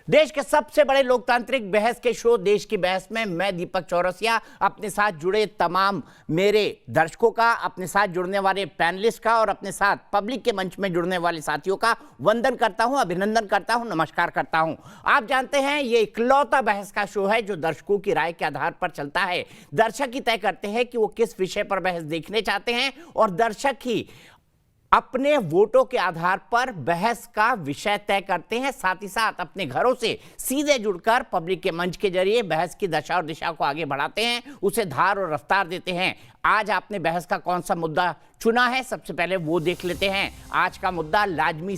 देश के सबसे बड़े लोकतांत्रिक बहस के शो देश की बहस में मैं दीपक चौरसिया अपने साथ जुड़े तमाम मेरे दर्शकों का, अपने साथ जुड़ने वाले पैनलिस्ट का और अपने साथ पब्लिक के मंच में जुड़ने वाले साथियों का वंदन करता हूं, अभिनंदन करता हूं, नमस्कार करता हूं। आप जानते हैं ये इकलौता बहस का शो है जो दर्शकों की राय के आधार पर चलता है। दर्शक ही तय करते हैं कि वो किस विषय पर बहस देखने चाहते हैं और दर्शक ही अपने वोटों के आधार पर बहस का विषय तय करते हैं। साथ ही साथ अपने घरों से सीधे जुड़कर पब्लिक के मंच के जरिए बहस की दशा और दिशा को आगे बढ़ाते हैं, उसे धार और रफ्तार देते हैं। आज आपने बहस का कौन सा मुद्दा चुना है, सबसे पहले वो देख लेते हैं। आज का मुद्दा लाजमी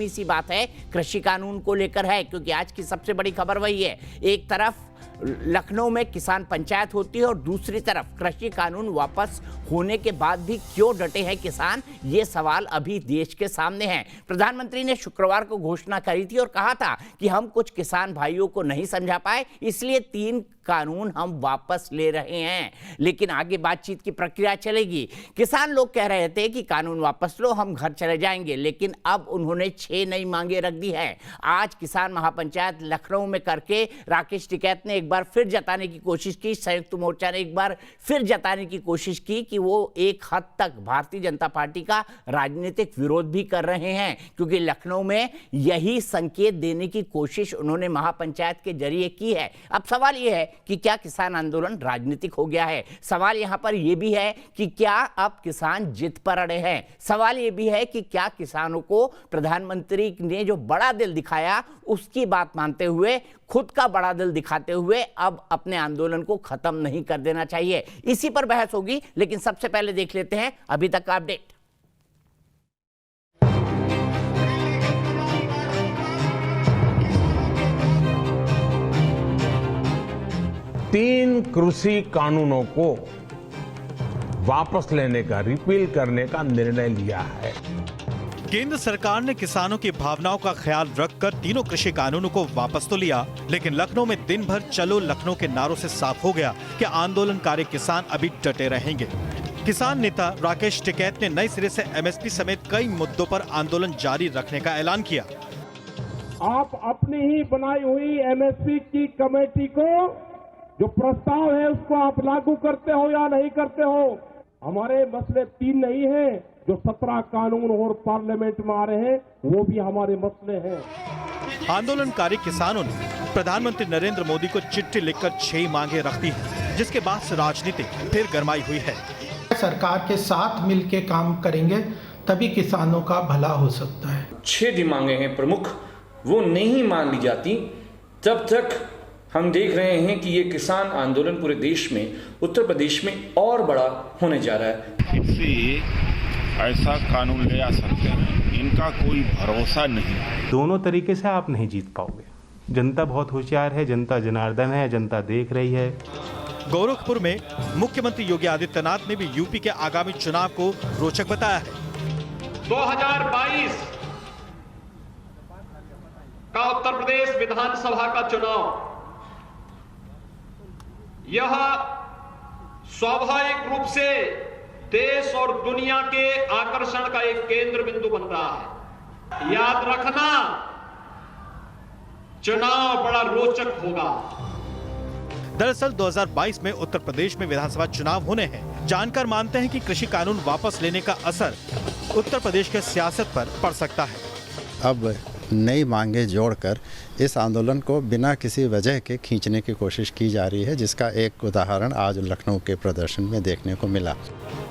सी बात है, कृषि कानून को लेकर है, क्योंकि आज की सबसे बड़ी खबर वही है। एक तरफ लखनऊ में किसान पंचायत होती है और दूसरी तरफ कृषि कानून वापस होने के बाद भी क्यों डटे हैं किसान, ये सवाल अभी देश के सामने है। प्रधानमंत्री ने शुक्रवार को घोषणा करी थी और कहा था कि हम कुछ किसान भाइयों को नहीं समझा पाए, इसलिए 3 कानून हम वापस ले रहे हैं। लेकिन आगे बातचीत की प्रक्रिया चलेगी। किसान लोग कह रहे थे कि कानून वापस लो, हम घर चले जाएंगे, लेकिन अब उन्होंने 6 नई मांगे रख दी है। आज किसान महापंचायत लखनऊ में करके राकेश टिकैत ने एक बार फिर जताने की कोशिश की, संयुक्त मोर्चा ने एक बार फिर जताने की कोशिश की कि वो एक हद तक भारतीय जनता पार्टी का राजनीतिक विरोध भी कर रहे हैं, क्योंकि लखनऊ में यही संकेत देने की कोशिश उन्होंने महापंचायत के जरिए की है। अब सवाल यह है कि क्या किसान आंदोलन राजनीतिक हो गया है? सवाल यहां पर यह भी है कि क्या अब किसान जिद पर अड़े हैं? सवाल यह भी है कि क्या किसानों को प्रधानमंत्री ने जो बड़ा दिल दिखाया उसकी बात मानते हुए, खुद का बड़ा दिल दिखाते हुए अब अपने आंदोलन को खत्म नहीं कर देना चाहिए? इसी पर बहस होगी, लेकिन सबसे पहले देख लेते हैं अभी तक का अपडेट। तीन कृषि कानूनों को वापस लेने का, रिपील करने का निर्णय लिया है। केंद्र सरकार ने किसानों की भावनाओं का ख्याल रखकर तीनों कृषि कानूनों को वापस तो लिया, लेकिन लखनऊ में दिन भर चलो लखनऊ के नारों से साफ हो गया कि आंदोलनकारी किसान अभी डटे रहेंगे। किसान नेता राकेश टिकैत ने नए सिरे से एमएसपी समेत कई मुद्दों पर आंदोलन जारी रखने का ऐलान किया। आप अपनी ही बनाई हुई एमएसपी की कमेटी को जो प्रस्ताव है उसको आप लागू करते हो या नहीं करते हो? हमारे मसले 3 नहीं हैं, जो 17 कानून और पार्लियामेंट में आ रहे हैं वो भी हमारे मसले हैं। आंदोलनकारी किसानों ने प्रधानमंत्री नरेंद्र मोदी को चिट्ठी लिखकर 6 मांगे रख दी हैं, जिसके बाद से राजनीति फिर गरमाई हुई है। सरकार के साथ मिलकर काम करेंगे तभी किसानों का भला हो सकता है। 6 मांगे हैं प्रमुख, वो नहीं मान ली जाती तब तक हम देख रहे हैं कि ये किसान आंदोलन पूरे देश में, उत्तर प्रदेश में और बड़ा होने जा रहा है। फिर से ऐसा कानून ले आ सकते हैं, इनका कोई भरोसा नहीं। दोनों तरीके से आप नहीं जीत पाओगे। जनता बहुत होशियार है, जनता जनार्दन है, जनता देख रही है। गोरखपुर में मुख्यमंत्री योगी आदित्यनाथ ने भी यूपी के आगामी चुनाव को रोचक बताया है। 2022 का उत्तर प्रदेश विधानसभा का चुनाव यह स्वाभाविक रूप से देश और दुनिया के आकर्षण का एक केंद्र बिंदु बन रहा है। याद रखना, चुनाव बड़ा रोचक होगा। दरअसल 2022 में उत्तर प्रदेश में विधानसभा चुनाव होने हैं। जानकार मानते हैं कि कृषि कानून वापस लेने का असर उत्तर प्रदेश के सियासत पर पड़ सकता है। अब नई मांगे जोड़कर इस आंदोलन को बिना किसी वजह के खींचने की कोशिश की जा रही है, जिसका एक उदाहरण आज लखनऊ के प्रदर्शन में देखने को मिला।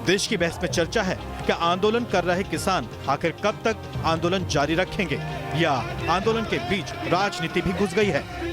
देश की बहस में चर्चा है कि आंदोलन कर रहे किसान आखिर कब तक आंदोलन जारी रखेंगे, या आंदोलन के बीच राजनीति भी घुस गई है।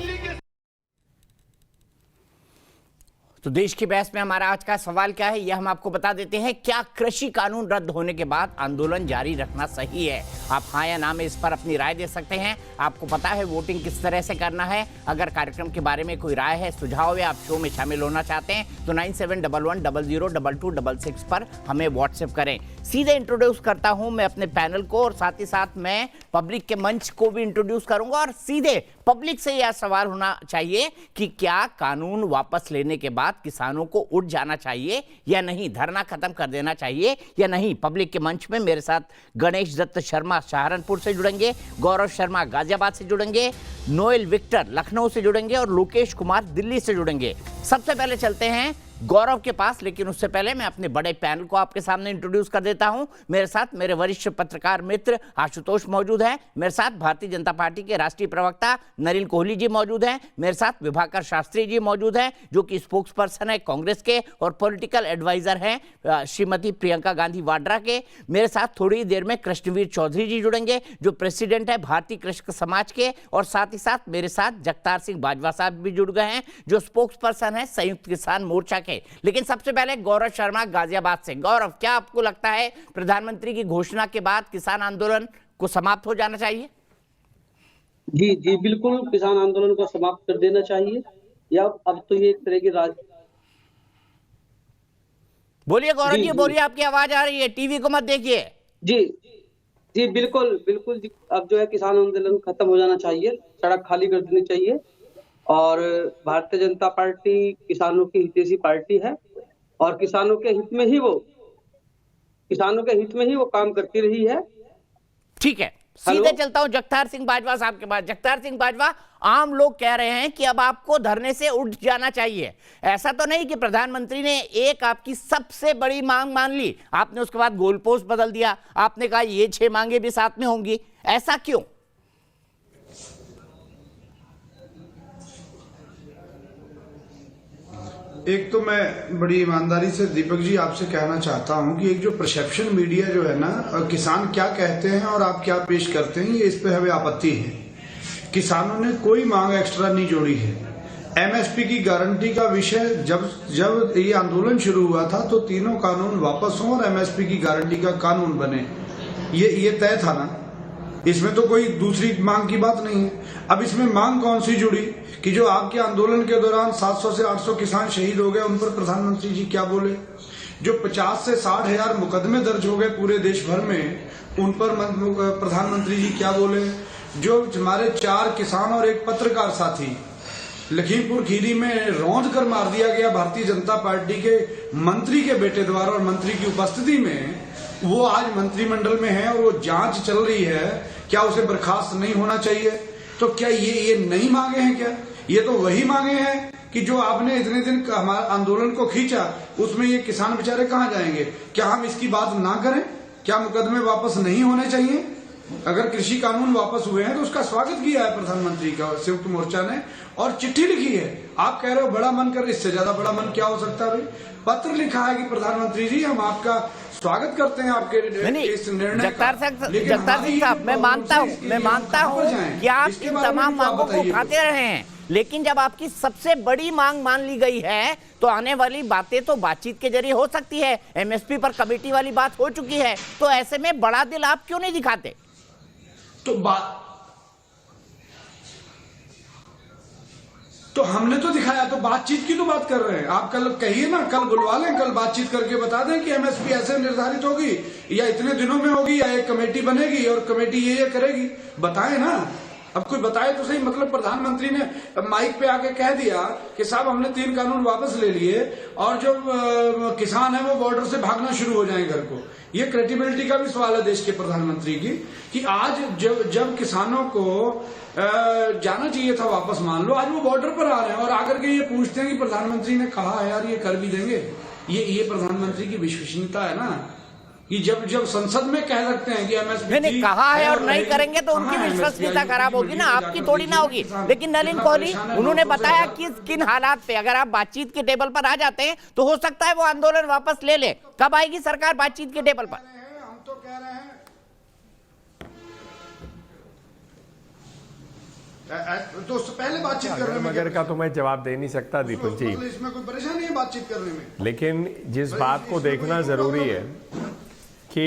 तो देश की बहस में हमारा आज का सवाल क्या है, यह हम आपको बता देते हैं। क्या कृषि कानून रद्द होने के बाद आंदोलन जारी रखना सही है? आप हाँ या ना में इस पर अपनी राय दे सकते हैं। आपको पता है वोटिंग किस तरह से करना है। अगर कार्यक्रम के बारे में कोई राय है, सुझाव है, आप शो में शामिल होना चाहते हैं तो 9711002266 पर हमें व्हाट्सएप करें। सीधे इंट्रोड्यूस करता हूं मैं अपने पैनल को, और साथ ही साथ मैं पब्लिक के मंच को भी इंट्रोड्यूस करूंगा और सीधे पब्लिक से यह सवाल होना चाहिए कि क्या कानून वापस लेने के बाद किसानों को उठ जाना चाहिए या नहीं, धरना खत्म कर देना चाहिए या नहीं। पब्लिक के मंच में मेरे साथ गणेश दत्त शर्मा सहारनपुर से जुड़ेंगे, गौरव शर्मा गाजियाबाद से जुड़ेंगे, नोएल विक्टर लखनऊ से जुड़ेंगे और लोकेश कुमार दिल्ली से जुड़ेंगे। सबसे पहले चलते हैं गौरव के पास, लेकिन उससे पहले मैं अपने बड़े पैनल को आपके सामने इंट्रोड्यूस कर देता हूं। मेरे साथ मेरे वरिष्ठ पत्रकार मित्र आशुतोष मौजूद हैं, मेरे साथ भारतीय जनता पार्टी के राष्ट्रीय प्रवक्ता नलिन कोहली जी मौजूद हैं, मेरे साथ विभाकर शास्त्री जी मौजूद हैं जो कि स्पोक्स पर्सन है कांग्रेस के और पॉलिटिकल एडवाइजर हैं श्रीमती प्रियंका गांधी वाड्रा के। मेरे साथ थोड़ी देर में कृष्णवीर चौधरी जी जुड़ेंगे जो प्रेसिडेंट है भारतीय कृषक समाज के, और साथ ही साथ मेरे साथ जगतार सिंह बाजवा साहब भी जुड़ गए हैं जो स्पोक्स पर्सन है संयुक्त किसान मोर्चा के। लेकिन सबसे पहले गौरव शर्मा गाजियाबाद से। गौरव, क्या आपको लगता है प्रधानमंत्री की घोषणा के बाद किसान आंदोलन को समाप्त हो जाना चाहिए? जी जी बिल्कुल, किसान आंदोलन को समाप्त कर देना चाहिए, या अब तो ये एक तरह की बोलिए गौरव जी, बोलिए, आपकी आवाज आ रही है, टीवी को मत देखिए। जी जी बिल्कुल बिल्कुल जी, अब जो है किसान आंदोलन खत्म हो जाना चाहिए, सड़क खाली कर देनी चाहिए। और भारतीय जनता पार्टी किसानों की हितैषी पार्टी है और किसानों के हित में ही वो काम करती रही है। ठीक है, सीधे चलता हूं जगतार सिंह बाजवा साहब के पास। जगतार सिंह बाजवा, आम लोग कह रहे हैं कि अब आपको धरने से उठ जाना चाहिए। ऐसा तो नहीं कि प्रधानमंत्री ने एक आपकी सबसे बड़ी मांग मान ली, आपने उसके बाद गोल पोस्ट बदल दिया, आपने कहा ये 6 मांगे भी साथ में होंगी, ऐसा क्यों? एक तो मैं बड़ी ईमानदारी से दीपक जी आपसे कहना चाहता हूं कि एक जो परसेप्शन मीडिया जो है ना, किसान क्या कहते हैं और आप क्या पेश करते हैं, ये इस पे हमें आपत्ति है। किसानों ने कोई मांग एक्स्ट्रा नहीं जोड़ी है। एमएसपी की गारंटी का विषय जब ये आंदोलन शुरू हुआ था तो तीनों कानून वापस हों और एमएसपी की गारंटी का कानून बने, ये तय था ना। इसमें तो कोई दूसरी मांग की बात नहीं है। अब इसमें मांग कौन सी जुड़ी कि जो आपके आंदोलन के दौरान 700 से 800 किसान शहीद हो गए, उन पर प्रधानमंत्री जी क्या बोले? जो 50 से 60 हजार मुकदमे दर्ज हो गए पूरे देश भर में, उन पर प्रधानमंत्री जी क्या बोले? जो हमारे 4 किसान और एक पत्रकार साथी लखीमपुर खीरी में रौंद कर मार दिया गया भारतीय जनता पार्टी के मंत्री के बेटे द्वारा और मंत्री की उपस्थिति में, वो आज मंत्रिमंडल में है और वो जांच चल रही है, क्या उसे बर्खास्त नहीं होना चाहिए? तो क्या ये नहीं मांगे हैं? क्या ये तो वही मांगे हैं कि जो आपने इतने दिन हमारे आंदोलन को खींचा, उसमें ये किसान बेचारे कहाँ जाएंगे? क्या हम इसकी बात ना करें? क्या मुकदमे वापस नहीं होने चाहिए? अगर कृषि कानून वापस हुए हैं तो उसका स्वागत किया है प्रधानमंत्री का संयुक्त मोर्चा ने और चिट्ठी लिखी है। आप कह रहे हो बड़ा मन कर, इससे ज्यादा बड़ा मन क्या हो सकता है भाई? पत्र लिखा है कि प्रधानमंत्री जी हम आपका स्वागत करते हैं आपके इस निर्णय जगतार सिंह साहब, मैं मानता हूँ कि आप इन तमाम मांगों को उठाते रहे हैं, लेकिन जब आपकी सबसे बड़ी मांग मान ली गई है तो आने वाली बातें तो बातचीत के जरिए हो सकती है। एमएसपी पर कमेटी वाली बात हो चुकी है, तो ऐसे में बड़ा दिल आप क्यों नहीं दिखाते? तो हमने तो दिखाया, तो बातचीत की तो बात कर रहे हैं। आप कल कहिए ना, कल बुलवा लें, कल बातचीत करके बता दें कि एमएसपी ऐसे निर्धारित होगी या इतने दिनों में होगी या एक कमेटी बनेगी और कमेटी ये करेगी, बताएं ना। अब कोई बताए तो सही। मतलब प्रधानमंत्री ने माइक पे आके कह दिया कि साहब हमने 3 कानून वापस ले लिए और जो किसान है वो बॉर्डर से भागना शुरू हो जाए घर को। ये क्रेडिबिलिटी का भी सवाल है देश के प्रधानमंत्री की कि आज जब किसानों को जाना चाहिए था वापस, मान लो आज वो बॉर्डर पर आ रहे हैं और आकर के ये पूछते हैं कि प्रधानमंत्री ने कहा है यार ये कर भी देंगे। ये प्रधानमंत्री की विश्वसनीयता है ना कि जब संसद में कह सकते हैं कि एमएसपी ने कहा है और नहीं करेंगे तो उनकी विश्वसनीयता खराब होगी ना, आपकी थोड़ी ना होगी। लेकिन नलिन कोहली उन्होंने बताया कि किन हालात पे अगर आप बातचीत के टेबल पर आ जाते हैं तो हो सकता है वो आंदोलन वापस ले ले। कब आएगी सरकार बातचीत के टेबल पर? हम तो कह रहे हैं तो पहले बातचीत करने में मगर का तो मैं जवाब दे नहीं सकता दीपक जी, इसमें कोई परेशानी है बातचीत करने में। लेकिन जिस बात को देखना जरूरी है कि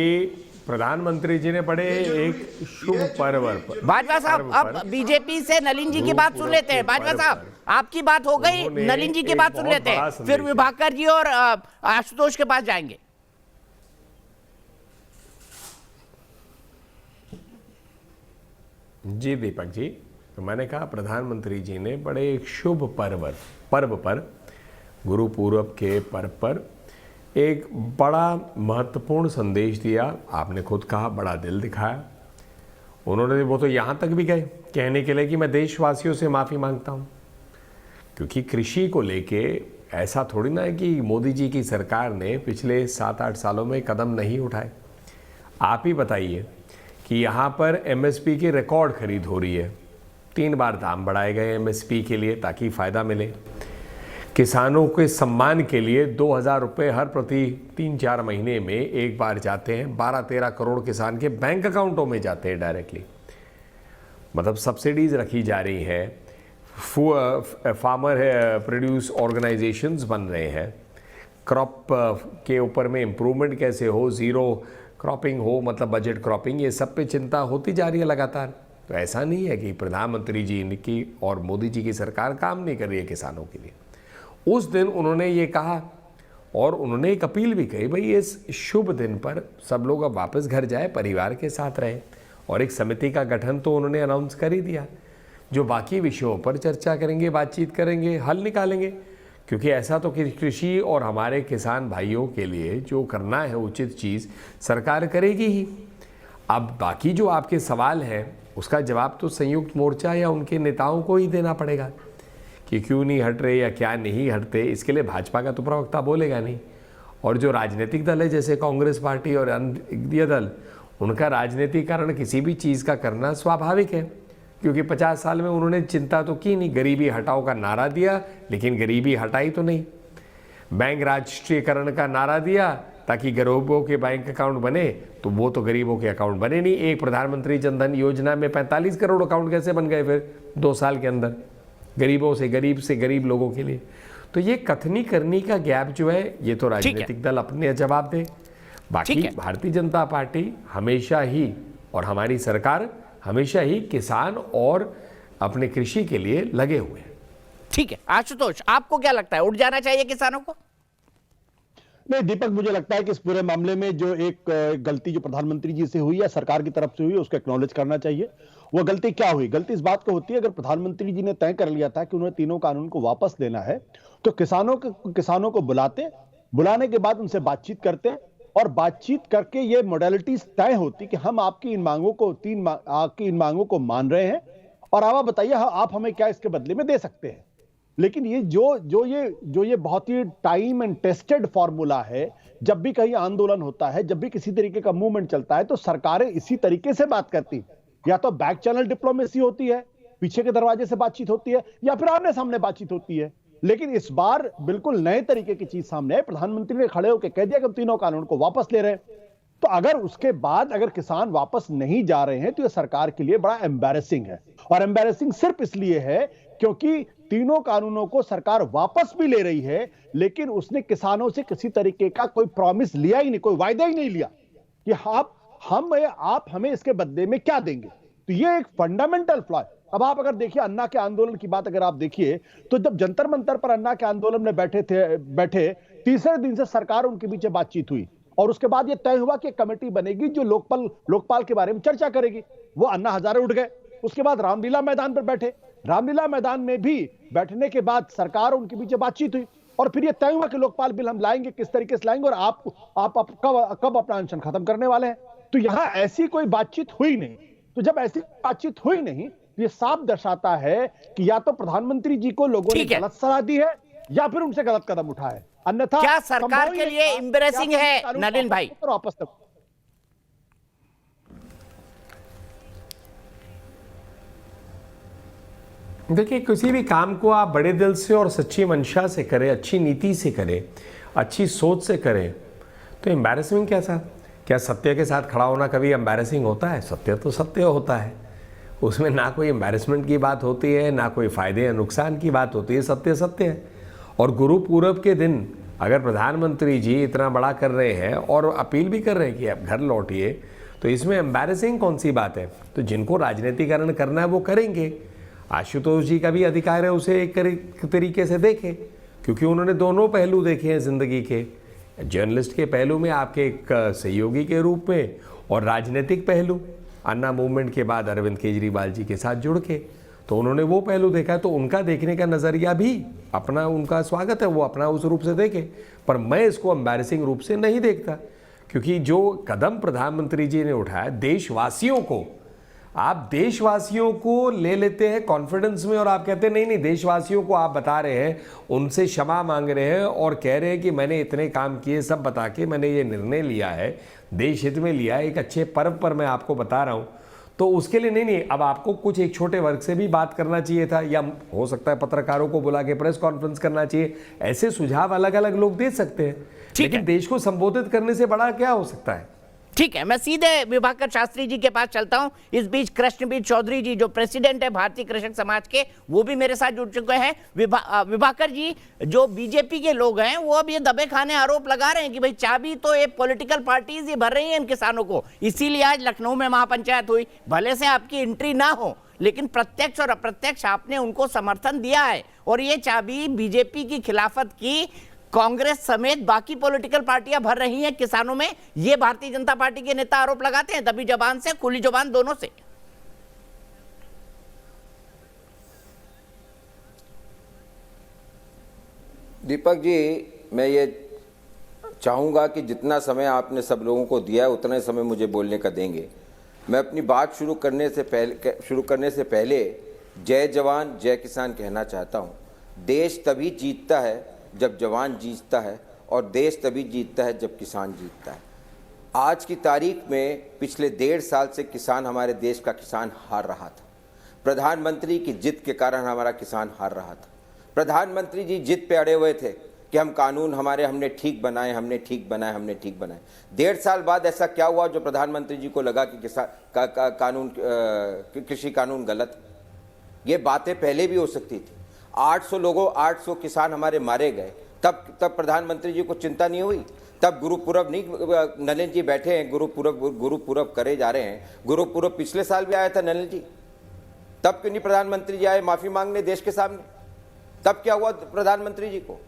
प्रधानमंत्री जी ने बड़े एक शुभ पर्व पर। बाजवा साहब, अब बीजेपी से नलिन जी की बात सुन लेते हैं। बाजवा साहब, आपकी बात हो गई, नलिन जी की बात सुन लेते हैं, फिर विभाकर जी और आशुतोष के पास जाएंगे। जी दीपक जी, तो मैंने कहा प्रधानमंत्री जी ने बड़े एक शुभ पर्व पर गुरु पूरब के पर्व पर एक बड़ा महत्वपूर्ण संदेश दिया। आपने खुद कहा बड़ा दिल दिखाया। उन्होंने वो तो यहाँ तक भी गए कहने के लिए कि मैं देशवासियों से माफ़ी मांगता हूँ, क्योंकि कृषि को लेके ऐसा थोड़ी ना है कि मोदी जी की सरकार ने पिछले 7-8 सालों में कदम नहीं उठाए। आप ही बताइए कि यहाँ पर एमएसपी की रिकॉर्ड खरीद हो रही है, 3 बार दाम बढ़ाए गए एमएसपी के लिए ताकि फ़ायदा मिले। किसानों के सम्मान के लिए 2,000 रुपये हर प्रति 3-4 महीने में एक बार जाते हैं। 12-13 करोड़ किसान के बैंक अकाउंटों में जाते हैं डायरेक्टली। मतलब सब्सिडीज़ रखी जा रही हैं, फार्मर प्रोड्यूस ऑर्गेनाइजेशंस बन रहे हैं, क्रॉप के ऊपर में इम्प्रूवमेंट कैसे हो, ज़ीरो क्रॉपिंग हो, मतलब बजट क्रॉपिंग, ये सब पे चिंता होती जा रही है लगातार। तो ऐसा नहीं है कि प्रधानमंत्री जी की और मोदी जी की सरकार काम नहीं कर रही है किसानों के लिए। उस दिन उन्होंने ये कहा और उन्होंने एक अपील भी कही, भाई इस शुभ दिन पर सब लोग अब वापस घर जाए, परिवार के साथ रहें। और एक समिति का गठन तो उन्होंने अनाउंस कर ही दिया, जो बाकी विषयों पर चर्चा करेंगे, बातचीत करेंगे, हल निकालेंगे। क्योंकि ऐसा तो कि कृषि और हमारे किसान भाइयों के लिए जो करना है उचित चीज़ सरकार करेगी ही। अब बाकी जो आपके सवाल हैं उसका जवाब तो संयुक्त मोर्चा या उनके नेताओं को ही देना पड़ेगा कि क्यों नहीं हट रहे या क्या नहीं हटते। इसके लिए भाजपा का तो प्रवक्ता बोलेगा नहीं। और जो राजनीतिक दल है जैसे कांग्रेस पार्टी और अन्य दल, उनका राजनीतिकरण किसी भी चीज़ का करना स्वाभाविक है, क्योंकि 50 साल में उन्होंने चिंता तो की नहीं। गरीबी हटाओ का नारा दिया लेकिन गरीबी हटाई तो नहीं। बैंक राष्ट्रीयकरण का नारा दिया ताकि गरीबों के बैंक अकाउंट बने, तो वो तो गरीबों के अकाउंट बने नहीं। एक प्रधानमंत्री जनधन योजना में 45 करोड़ अकाउंट कैसे बन गए फिर 2 साल के अंदर, गरीबों से गरीब लोगों के लिए। तो ये कथनी करनी का गैप जो है, ये तो राजनीतिक दल अपने जवाब दे। बाकी भारतीय जनता पार्टी हमेशा ही और हमारी सरकार हमेशा ही किसान और अपने कृषि के लिए लगे हुए हैं। ठीक है आशुतोष, आपको क्या लगता है, उठ जाना चाहिए किसानों को? नहीं दीपक, मुझे लगता है कि इस पूरे मामले में जो एक गलती जो प्रधानमंत्री जी से हुई या सरकार की तरफ से हुई, उसको एक्नॉलेज करना चाहिए। वो गलती क्या हुई? गलती इस बात को होती है, अगर प्रधानमंत्री जी ने तय कर लिया था कि उन्हें तीनों कानून को वापस लेना है, तो किसानों को बुलाने के बाद उनसे बातचीत करते और बातचीत करके ये मोडेलिटीज तय होती कि हम आपकी इन मांगों को मान रहे हैं और अब आप बताइए आप हमें क्या इसके बदले में दे सकते हैं। लेकिन ये जो ये बहुत ही टाइम एंड टेस्टेड फॉर्मूला है, जब भी कहीं आंदोलन होता है, जब भी किसी तरीके का मूवमेंट चलता है, तो सरकारें इसी तरीके से बात करती, या तो बैक चैनल डिप्लोमेसी होती है, पीछे के दरवाजे से बातचीत होती है, या फिर आमने सामने बातचीत होती है। लेकिन इस बार बिल्कुल नए तरीके की चीज सामने है। प्रधानमंत्री ने खड़े होकर कह दिया कि हम तीनों कानून को वापस ले रहे हैं। तो अगर उसके बाद अगर किसान वापस नहीं जा रहे हैं तो यह सरकार के लिए बड़ा एम्बैरेसिंग है। और एम्बैरेसिंग सिर्फ इसलिए है क्योंकि तीनों कानूनों को सरकार वापस भी ले रही है, लेकिन उसने किसानों से किसी तरीके का कोई प्रॉमिस लिया ही नहीं, कोई वायदा ही नहीं लिया कि आप हमें इसके बदले में क्या देंगे। तो ये एक फंडामेंटल फ्लॉ है। अब आप अगर देखिए अन्ना के आंदोलन की बात अगर आप देखिए, तो जब जंतर मंतर पर अन्ना के आंदोलन में बैठे तीसरे दिन से सरकार उनके बीच बातचीत हुई और उसके बाद यह तय हुआ कि कमेटी बनेगी जो लोकपाल के बारे में चर्चा करेगी। वो अन्ना हजारे उठ गए। उसके बाद रामलीला मैदान पर बैठे। रामलीला मैदान में भी बैठने के बाद सरकार और उनके बीच बातचीत हुई और फिर यह तय हुआ कि लोकपाल बिल हम लाएंगे, किस तरीके से लाएंगे और आप कब अपना अनशन खत्म करने वाले हैं। तो यहां ऐसी कोई बातचीत हुई नहीं। तो जब ऐसी बातचीत हुई नहीं, ये साफ दर्शाता है कि या तो प्रधानमंत्री जी को लोगों ने गलत सलाह दी है या फिर उनसे गलत कदम उठाया है। अन्यथा क्या सरकार के लिए एम्बैरेसिंग है नलिन भाई? वापस तक देखिए, किसी भी काम को आप बड़े दिल से और सच्ची मंशा से करें, अच्छी नीति से करें, अच्छी सोच से करें, तो एम्बैरेसिंग कैसा? क्या सत्य के साथ खड़ा होना कभी एम्बैरेसिंग होता है? सत्य तो सत्य होता है, उसमें ना कोई एम्बैरेसमेंट की बात होती है, ना कोई फायदे या नुकसान की बात होती है। सत्य सत्य है। और गुरु पूरब के दिन अगर प्रधानमंत्री जी इतना बड़ा कर रहे हैं और अपील भी कर रहे हैं कि आप घर लौटिए, तो इसमें एम्बैरेसिंग कौन सी बात है? तो जिनको राजनीतिकरण करना है वो करेंगे। आशुतोष जी का भी अधिकार है उसे एक तरीके से देखें, क्योंकि उन्होंने दोनों पहलू देखे हैं जिंदगी के, जर्नलिस्ट के पहलू में आपके एक सहयोगी के रूप में और राजनीतिक पहलू अन्ना मूवमेंट के बाद अरविंद केजरीवाल जी के साथ जुड़ के। तो उन्होंने वो पहलू देखा, तो उनका देखने का नज़रिया भी अपना, उनका स्वागत है, वो अपना उस रूप से देखे। पर मैं इसको एम्बैरेसिंग रूप से नहीं देखता, क्योंकि जो कदम प्रधानमंत्री जी ने उठाया, देशवासियों को, आप देशवासियों को ले लेते हैं कॉन्फिडेंस में और आप कहते हैं नहीं नहीं, देशवासियों को आप बता रहे हैं, उनसे क्षमा मांग रहे हैं और कह रहे हैं कि मैंने इतने काम किए, सब बता के मैंने ये निर्णय लिया है, देश हित में लिया है, एक अच्छे पर्व पर मैं आपको बता रहा हूँ। तो उसके लिए नहीं, अब आपको कुछ एक छोटे वर्ग से भी बात करना चाहिए था, या हो सकता है पत्रकारों को बुला के प्रेस कॉन्फ्रेंस करना चाहिए। ऐसे सुझाव अलग अलग लोग दे सकते हैं, लेकिन देश को संबोधित करने से बड़ा क्या हो सकता है। ठीक है, मैं सीधे विभाकर शास्त्री जी के पास चलता हूं। इस बीच कृष्णबीर चौधरी जी जो प्रेसिडेंट है भारतीय कृषक समाज के, वो भी मेरे साथ जुड़ चुके हैं। विभाकर जी, जो बीजेपी के लोग हैं वो अब ये दबे खाने आरोप लगा रहे हैं कि भाई चाबी तो ये पॉलिटिकल पार्टीज ही भर रही हैं इन किसानों को, इसीलिए आज लखनऊ में महापंचायत हुई। भले से आपकी एंट्री ना हो, लेकिन प्रत्यक्ष और अप्रत्यक्ष आपने उनको समर्थन दिया है, और ये चाबी बीजेपी की खिलाफत की कांग्रेस समेत बाकी पॉलिटिकल पार्टियां भर रही हैं किसानों में। ये भारतीय जनता पार्टी के नेता आरोप लगाते हैं, दबी जबान से, खुली जबान, दोनों से। दीपक जी, मैं ये चाहूंगा कि जितना समय आपने सब लोगों को दिया है उतना समय मुझे बोलने का देंगे। मैं अपनी बात शुरू करने से पहले जय जवान जय किसान कहना चाहता हूं। देश तभी जीतता है जब जवान जीतता है, और देश तभी जीतता है जब किसान जीतता है। आज की तारीख में पिछले 1.5 साल से किसान, हमारे देश का किसान हार रहा था। प्रधानमंत्री की जिद के कारण हमारा किसान हार रहा था। प्रधानमंत्री जी जिद पे अड़े हुए थे कि हम कानून हमने ठीक बनाए, हमने ठीक बनाए। 1.5 साल बाद ऐसा क्या हुआ जो प्रधानमंत्री जी को लगा कि कृषि कानून गलत? ये बातें पहले भी हो सकती थी। 800 किसान हमारे मारे गए, तब प्रधानमंत्री जी को चिंता नहीं हुई? तब गुरुपुरब नहीं, नलिन जी बैठे हैं, गुरुपुरब करे जा रहे हैं। गुरुपुरब पिछले साल भी आया था नलिन जी, तब क्यों नहीं प्रधानमंत्री जी आए माफी मांगने देश के सामने? तब क्या हुआ प्रधानमंत्री जी को?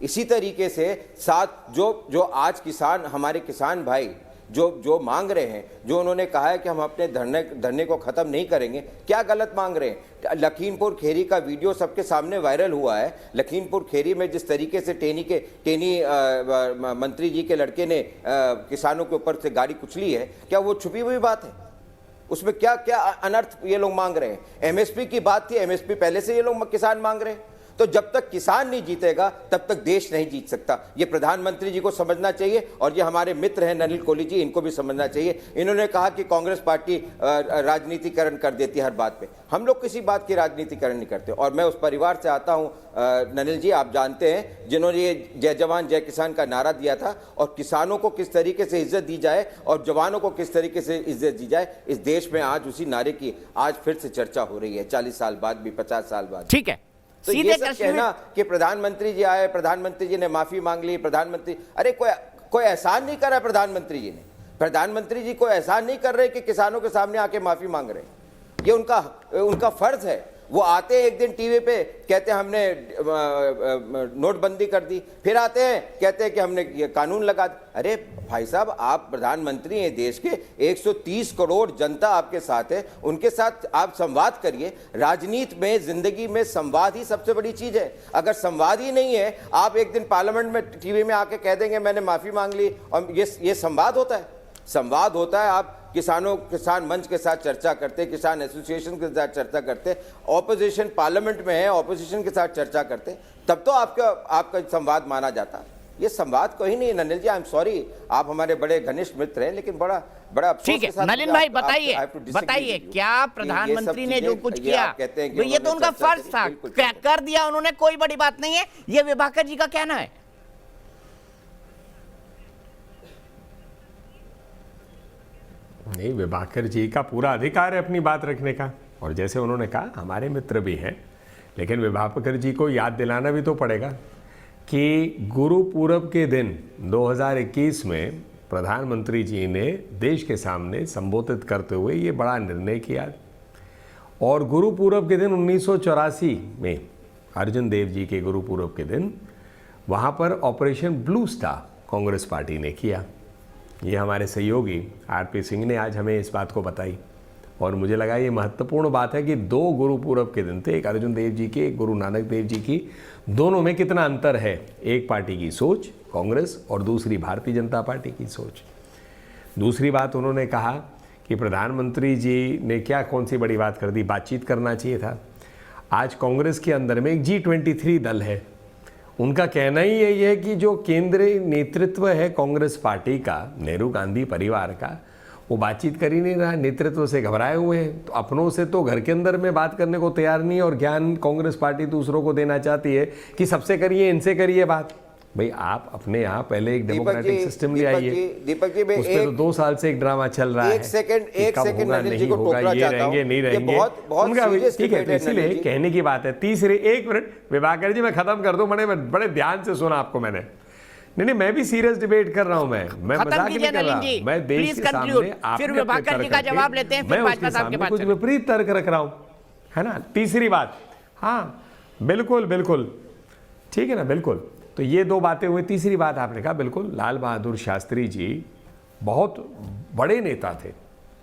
इसी तरीके से साथ जो आज किसान, हमारे किसान भाई जो मांग रहे हैं, जो उन्होंने कहा है कि हम अपने धरने को खत्म नहीं करेंगे, क्या गलत मांग रहे हैं? लखीमपुर खेरी का वीडियो सबके सामने वायरल हुआ है। लखीमपुर खेरी में जिस तरीके से टेनी मंत्री जी के लड़के ने किसानों के ऊपर से गाड़ी कुचली है, क्या वो छुपी हुई बात है? उसमें क्या क्या अनर्थ ये लोग मांग रहे हैं? एमएसपी की बात थी, एमएसपी पहले से ये लोग किसान मांग रहे हैं। तो जब तक किसान नहीं जीतेगा तब तक देश नहीं जीत सकता। ये प्रधानमंत्री जी को समझना चाहिए, और ये हमारे मित्र हैं नलिन कोहली जी, इनको भी समझना चाहिए। इन्होंने कहा कि कांग्रेस पार्टी राजनीतिकरण कर देती है हर बात पे। हम लोग किसी बात की राजनीतिकरण नहीं करते, और मैं उस परिवार से आता हूँ नलिन जी, आप जानते हैं, जिन्होंने ये जय जवान जय किसान का नारा दिया था, और किसानों को किस तरीके से इज्जत दी जाए और जवानों को किस तरीके से इज्जत दी जाए, इस देश में आज उसी नारे की आज फिर से चर्चा हो रही है, 40 साल बाद भी, 50 साल बाद। ठीक है, तो ये सब कहना कि प्रधानमंत्री जी आए, प्रधानमंत्री जी ने माफी मांग ली, प्रधानमंत्री, अरे कोई एहसान नहीं कर रहा प्रधानमंत्री जी ने। प्रधानमंत्री जी कोई एहसान नहीं कर रहे कि किसानों के सामने आके माफी मांग रहे हैं। ये उनका फर्ज है। वो आते हैं एक दिन टीवी पे, कहते हैं हमने नोटबंदी कर दी, फिर आते हैं कहते हैं कि हमने ये कानून लगा दिया। अरे भाई साहब, आप प्रधानमंत्री हैं देश के, 130 करोड़ जनता आपके साथ है, उनके साथ आप संवाद करिए। राजनीति में, जिंदगी में संवाद ही सबसे बड़ी चीज है। अगर संवाद ही नहीं है, आप एक दिन पार्लियामेंट में टीवी में आके कह देंगे मैंने माफी मांग ली, और ये संवाद होता है? संवाद होता है आप किसान मंच के साथ चर्चा करते, किसान एसोसिएशन के साथ चर्चा करते, ऑपोजिशन पार्लियामेंट में है, ऑपोजिशन के साथ चर्चा करते, तब तो आपका संवाद माना जाता। ये संवाद कोई नहीं। नलिन जी, आई एम सॉरी, आप हमारे बड़े घनिष्ठ मित्र हैं, लेकिन बड़ा ठीक है नलिन भाई, बताइए क्या प्रधानमंत्री ने जो कुछ किया, ये तो उनका फर्ज था, कर दिया उन्होंने, कोई बड़ी बात नहीं है। ये विभाकर जी का कहना है। नहीं, विभाकर जी का पूरा अधिकार है अपनी बात रखने का, और जैसे उन्होंने कहा हमारे मित्र भी हैं, लेकिन विभाकर जी को याद दिलाना भी तो पड़ेगा कि गुरुपुरब के दिन 2021 में प्रधानमंत्री जी ने देश के सामने संबोधित करते हुए ये बड़ा निर्णय किया, और गुरुपुरब के दिन 1984 में अर्जुन देव जी के गुरुपुरब के दिन वहाँ पर operation blue star Congress party ने किया। ये हमारे सहयोगी आरपी सिंह ने आज हमें इस बात को बताई, और मुझे लगा ये महत्वपूर्ण बात है कि 2 गुरु पूरब के दिन थे, एक अर्जुन देव जी के, एक गुरु नानक देव जी की, दोनों में कितना अंतर है। एक पार्टी की सोच कांग्रेस और दूसरी भारतीय जनता पार्टी की सोच। दूसरी बात उन्होंने कहा कि प्रधानमंत्री जी ने क्या कौन सी बड़ी बात कर दी, बातचीत करना चाहिए था। आज कांग्रेस के अंदर में एक G23 दल है, उनका कहना ही यही है कि जो केंद्रीय नेतृत्व है कांग्रेस पार्टी का, नेहरू गांधी परिवार का, वो बातचीत कर ही नहीं रहा, नेतृत्व से घबराए हुए हैं। तो अपनों से तो घर के अंदर में बात करने को तैयार नहीं है और ज्ञान कांग्रेस पार्टी दूसरों को देना चाहती है कि सबसे करिए, इनसे करिए बात। भाई आप अपने यहाँ पहले एक डेमोक्रेटिक सिस्टम ले आइए। दीपक जी, उस पर तो 2 साल से एक ड्रामा चल रहा है। एक सेकंड नलिन जी को टोकना चाहता हूं, ये रहेंगे नहीं रहेंगे, उनका ठीक है। तो इसीलिए कहने की बात है। तीसरे, 1 मिनट विभाकर जी, मैं खत्म कर दूं, बड़े ध्यान से सुना आपको मैंने। नहीं, मैं भी सीरियस डिबेट कर रहा हूं। मैं मजाक नहीं कर रहा, मैं देश के सामने आपने कुछ विपरीत तर्क रख रहा हूं, है ना। तीसरी बात, हाँ बिल्कुल बिल्कुल ठीक है ना, बिल्कुल। तो ये 2 बातें हुई। तीसरी बात आपने कहा, बिल्कुल लाल बहादुर शास्त्री जी बहुत बड़े नेता थे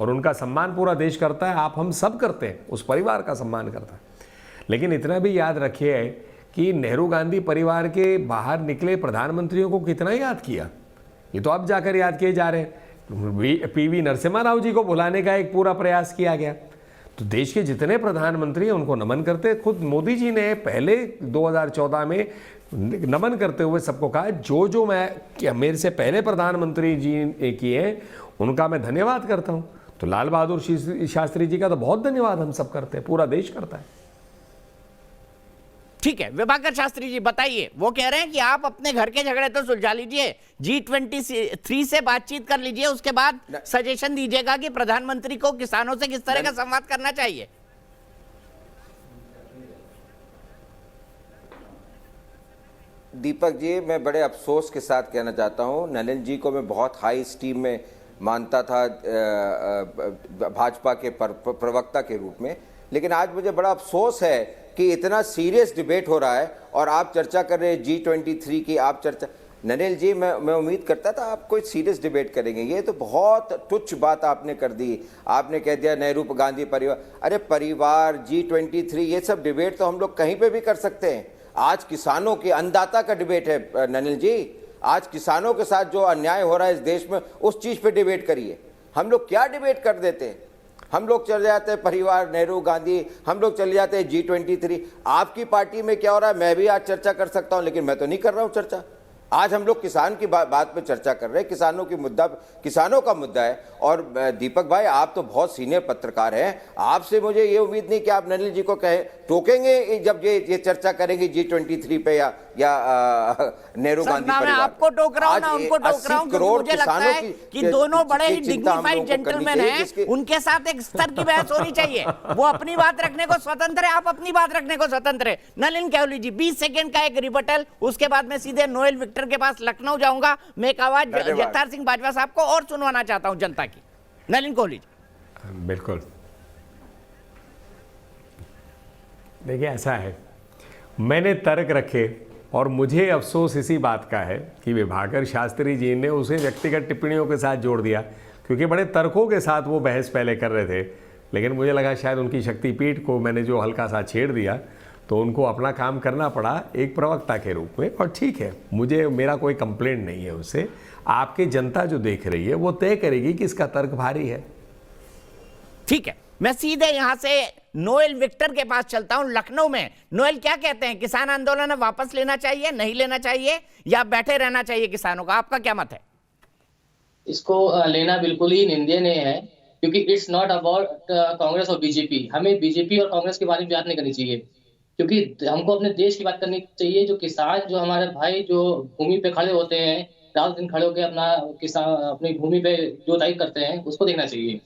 और उनका सम्मान पूरा देश करता है, आप हम सब करते हैं, उस परिवार का सम्मान करता है। लेकिन इतना भी याद रखिए कि नेहरू गांधी परिवार के बाहर निकले प्रधानमंत्रियों को कितना याद किया, ये तो अब जाकर याद किए जा रहे हैं। PV नरसिम्हा राव जी को बुलाने का एक पूरा प्रयास किया गया। तो देश के जितने प्रधानमंत्री हैं उनको नमन करते। खुद मोदी जी ने पहले 2014 में नमन करते हुए सबको कहा, जो मैं मेरे से पहले प्रधानमंत्री जी किए हैं उनका मैं धन्यवाद करता हूं। तो लाल बहादुर शास्त्री जी का तो बहुत धन्यवाद हम सब करते हैं, पूरा देश करता है। ठीक है, विभाकर शास्त्री जी बताइए। वो कह रहे हैं कि आप अपने घर के झगड़े तो सुलझा लीजिए, G23 से बातचीत कर लीजिए, उसके बाद सजेशन दीजिएगा कि प्रधानमंत्री को किसानों से किस तरह का संवाद करना चाहिए। दीपक जी, मैं बड़े अफसोस के साथ कहना चाहता हूं, नलिन जी को मैं बहुत हाई स्टीम में मानता था भाजपा के प्रवक्ता के रूप में, लेकिन आज मुझे बड़ा अफसोस है कि इतना सीरियस डिबेट हो रहा है और आप चर्चा कर रहे हैं G23 की। आप चर्चा, नलिन जी, मैं उम्मीद करता था आप कोई सीरियस डिबेट करेंगे। ये तो बहुत तुच्छ बात आपने कर दी। आपने कह दिया नेहरू गांधी परिवार, अरे परिवार, G23, ये सब डिबेट तो हम लोग कहीं पे भी कर सकते हैं। आज किसानों के अन्नदाता का डिबेट है नलिन जी, आज किसानों के साथ जो अन्याय हो रहा है इस देश में, उस चीज पे डिबेट करिए। हम लोग क्या डिबेट कर देते हैं, हम लोग चले जाते हैं परिवार, नेहरू गांधी, हम लोग चले जाते हैं G23। आपकी पार्टी में क्या हो रहा है मैं भी आज चर्चा कर सकता हूं, लेकिन मैं तो नहीं कर रहा हूं चर्चा। आज हम लोग किसान की बात पे चर्चा कर रहे हैं, किसानों का मुद्दा है। और दीपक भाई, आप तो बहुत सीनियर पत्रकार हैं, आपसे मुझे ये उम्मीद नहीं कि आप नलिन जी को टोकेंगे जब ये चर्चा करेंगे G23 पे या नेहरू गांधी परिवार। आपको टोक रहा हूं ना उनको टोक रहा हूं, क्योंकि मुझे लगता है कि दोनों बड़े ही डिग्निफाइड जेंटलमैन हैं, उनके साथ एक स्तर की बहस होनी चाहिए। वो अपनी बात रखने को स्वतंत्र है, आप अपनी बात रखने को स्वतंत्र है। नलिन केवली जी, 20 सेकंड का एक रिबटल, उसके बाद मैं सीधे नोएल विक्टर के पास लखनऊ जाऊंगा। मैं एक आवाज जगतार सिंह बाजवा साहब को और सुनवाना चाहता हूं जनता की। नलिन कोहली जी। बिल्कुल, देखिए ऐसा है, मैंने तर्क रखे और मुझे अफसोस इसी बात का है कि विभाकर शास्त्री जी ने उसे व्यक्तिगत टिप्पणियों के साथ जोड़ दिया, क्योंकि बड़े तर्कों के साथ वो बहस पहले कर रहे थे। लेकिन मुझे लगा शायद उनकी शक्तिपीठ को मैंने जो हल्का सा छेड़ दिया, तो उनको अपना काम करना पड़ा एक प्रवक्ता के रूप में। और ठीक है, मेरा कोई कंप्लेंट नहीं है उससे। आपकी जनता जो देख रही है वो तय करेगी कि इसका तर्क भारी है। ठीक है, मैं सीधे यहां से नोएल विक्टर के पास चलता हूं लखनऊ में। नोएल, क्या कहते हैं, किसान आंदोलन वापस लेना चाहिए, नहीं लेना चाहिए, या बैठे रहना चाहिए किसानों का? आपका क्या मत है? इसको लेना बिल्कुल ही निंदनीय है, क्योंकि इट्स नॉट अबाउट कांग्रेस और बीजेपी। हमें बीजेपी और कांग्रेस के बारे में बात नहीं करनी चाहिए, क्योंकि हमको अपने देश की बात करनी चाहिए। जो किसान, जो हमारे भाई जो भूमि पे खड़े होते हैं, रात दिन खड़े होकर अपनी भूमि पे जोताई करते हैं, उसको देखना चाहिए।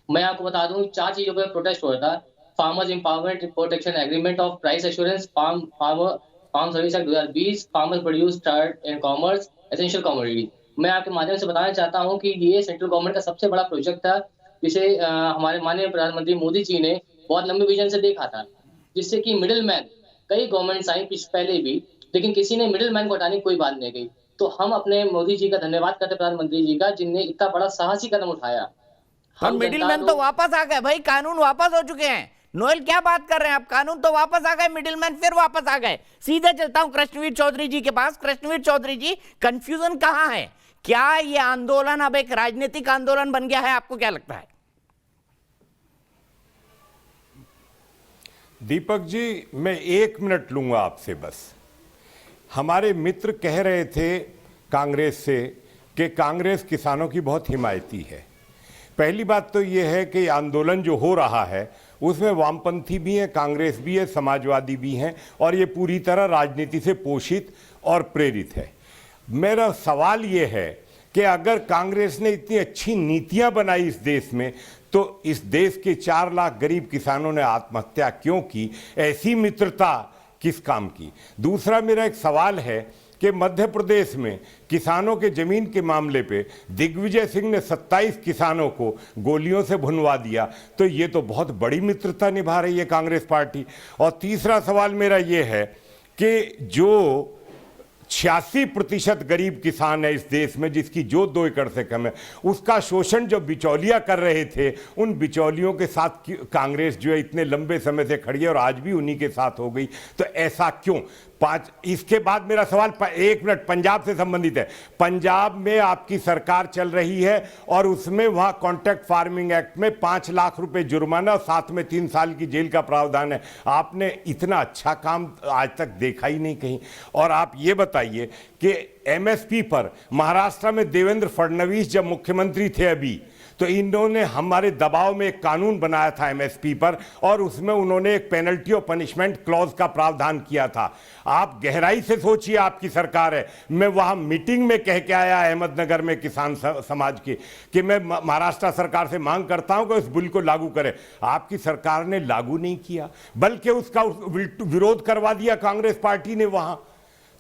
मैं आपको बता दूं, 4 चीजों पर प्रोटेस्ट हुआ था। Farmers empowerment protection agreement of price assurance, farm service act 2020, farmers produce trade and commerce, essential commodity. मैं आपके माध्यम से बताना चाहता हूं कि ये सेंट्रल गवर्नमेंट का सबसे बड़ा प्रोजेक्ट था, जिसे हमारे माननीय प्रधानमंत्री मोदी जी ने बहुत लंबे विजन से देखा था, जिससे कि मिडिल मैन, कई गवर्नमेंट्स आई पहले भी, लेकिन किसी ने मिडिल मैन को हटाने की कोई बात नहीं गई। तो हम अपने मोदी जी का धन्यवाद करते, प्रधानमंत्री जी का, जिनने इतना बड़ा साहसी कदम उठाया। और मिडिलमैन तो वापस आ गए भाई, कानून वापस हो चुके हैं। नोएल क्या बात कर रहे हैं आप, कानून तो वापस आ गए, मिडिलमैन फिर वापस आ गए। सीधे चलता हूं कृष्णवीर चौधरी जी के पास। कृष्णवीर चौधरी जी, कंफ्यूजन कहां है? क्या ये आंदोलन अब एक राजनीतिक आंदोलन बन गया है, आपको क्या लगता है? दीपक जी, मैं 1 मिनट लूंगा आपसे बस। हमारे मित्र कह रहे थे कांग्रेस से कि कांग्रेस किसानों की बहुत हिमायती है। पहली बात तो ये है कि आंदोलन जो हो रहा है उसमें वामपंथी भी हैं, कांग्रेस भी है, समाजवादी भी हैं, और ये पूरी तरह राजनीति से पोषित और प्रेरित है। मेरा सवाल ये है कि अगर कांग्रेस ने इतनी अच्छी नीतियां बनाई इस देश में, तो इस देश के 4 लाख गरीब किसानों ने आत्महत्या क्यों की? ऐसी मित्रता किस काम की? दूसरा मेरा एक सवाल है कि मध्य प्रदेश में किसानों के जमीन के मामले पे दिग्विजय सिंह ने 27 किसानों को गोलियों से भुनवा दिया, तो ये तो बहुत बड़ी मित्रता निभा रही है कांग्रेस पार्टी। और तीसरा सवाल मेरा ये है कि जो 86% गरीब किसान है इस देश में, जिसकी जोत 2 एकड़ से कम है, उसका शोषण जो बिचौलिया कर रहे थे, उन बिचौलियों के साथ कांग्रेस जो है इतने लंबे समय से खड़ी है और आज भी उन्हीं के साथ हो गई। तो ऐसा क्यों? इसके बाद मेरा सवाल 1 मिनट पंजाब से संबंधित है। पंजाब में आपकी सरकार चल रही है और उसमें वहां कॉन्ट्रैक्ट फार्मिंग एक्ट में 5 लाख रुपए जुर्माना और साथ में 3 साल की जेल का प्रावधान है। आपने इतना अच्छा काम आज तक देखा ही नहीं कहीं। और आप ये बताइए कि एमएसपी पर महाराष्ट्र में देवेंद्र फडणवीस जब मुख्यमंत्री थे अभी, तो इन्होंने हमारे दबाव में एक कानून बनाया था एमएसपी पर, और उसमें उन्होंने एक पेनल्टी और पनिशमेंट क्लॉज का प्रावधान किया था। आप गहराई से सोचिए, आपकी सरकार है। मैं वहां मीटिंग में कह के आया अहमदनगर में किसान समाज की कि मैं महाराष्ट्र सरकार से मांग करता हूं कि उस बिल को लागू करे। आपकी सरकार ने लागू नहीं किया, बल्कि उसका विरोध करवा दिया कांग्रेस पार्टी ने वहां।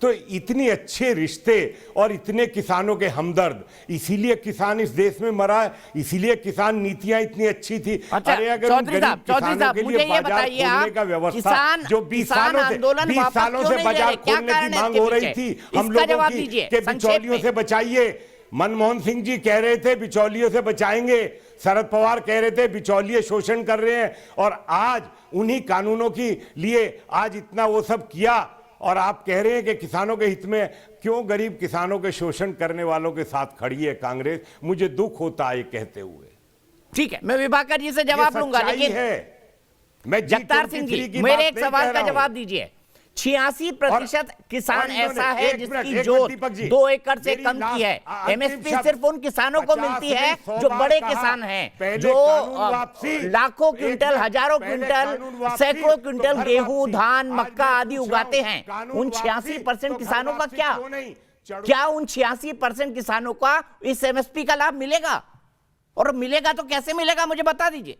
तो इतने अच्छे रिश्ते और इतने किसानों के हमदर्द, इसीलिए किसान इस देश में मरा है, इसीलिए किसान नीतियां इतनी अच्छी थी। अच्छा, अरे अगर चौधरी साहब, मुझे ये बताइए आप, किसान जो 20 सालों से बाजार खोलने की मांग हो रही थी हम लोगों की कि बिचौलियों से बचाइए। मनमोहन सिंह जी कह रहे थे बिचौलियों से बचाएंगे, शरद पवार कह रहे थे बिचौलिए शोषण कर रहे हैं, और आज उन्हीं कानूनों के लिए आज इतना वो सब किया, और आप कह रहे हैं कि किसानों के हित में। क्यों गरीब किसानों के शोषण करने वालों के साथ खड़ी है कांग्रेस? मुझे दुख होता है ये कहते हुए। ठीक है, मैं विभाकर जी से जवाब लूंगा, लेकिन मैं जगतार सिंह जी, मेरे एक सवाल का जवाब दीजिए। 86% किसान ऐसा है जिसकी जोत 2 एकड़ से कम की है। एमएसपी सिर्फ उन किसानों को मिलती है जो बड़े किसान हैं, जो लाखों क्विंटल, हजारों क्विंटल, सैकड़ों क्विंटल गेहूं, धान, मक्का आदि उगाते हैं। उन 86% किसानों का क्या उन 86% किसानों का इस एमएसपी का लाभ मिलेगा? और मिलेगा तो कैसे मिलेगा, मुझे बता दीजिए।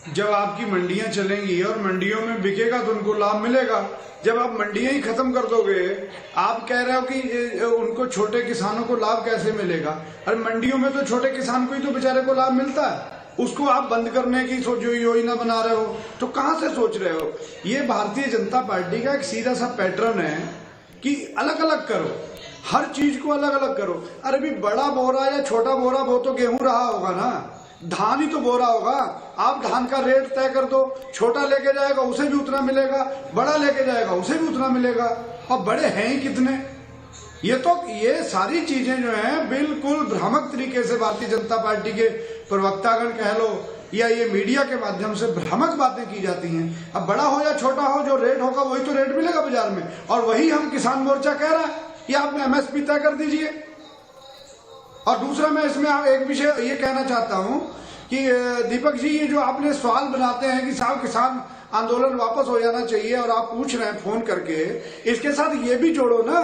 जब आपकी मंडियां चलेंगी और मंडियों में बिकेगा तो उनको लाभ मिलेगा। जब आप मंडियां ही खत्म कर दोगे, आप कह रहे हो कि उनको छोटे किसानों को लाभ कैसे मिलेगा? अरे मंडियों में तो छोटे किसान को ही तो बेचारे को लाभ मिलता है, उसको आप बंद करने की जो योजना बना रहे हो, तो कहां से सोच रहे हो? ये भारतीय जनता पार्टी का एक सीधा सा पैटर्न है कि अलग अलग करो, हर चीज को अलग अलग करो। अरे भी बड़ा बोरा या छोटा बोरा, वो तो गेहूं रहा होगा ना, धान ही तो बोरा होगा। आप धान का रेट तय कर दो, छोटा लेके जाएगा उसे भी उतना मिलेगा, बड़ा लेके जाएगा उसे भी उतना मिलेगा, और बड़े हैं ही कितने। ये सारी चीजें जो हैं बिल्कुल भ्रामक तरीके से भारतीय जनता पार्टी के प्रवक्तागण कह लो या ये मीडिया के माध्यम से भ्रामक बातें की जाती हैं। अब बड़ा हो या छोटा हो, जो रेट होगा वही तो रेट मिलेगा बाजार में, और वही हम किसान मोर्चा कह रहा है कि आप एमएसपी तय कर दीजिए। और दूसरा मैं इसमें एक विषय ये कहना चाहता हूं कि दीपक जी, ये जो आपने सवाल बनाते हैं कि साहब किसान आंदोलन वापस हो जाना चाहिए, और आप पूछ रहे हैं फोन करके, इसके साथ ये भी जोड़ो ना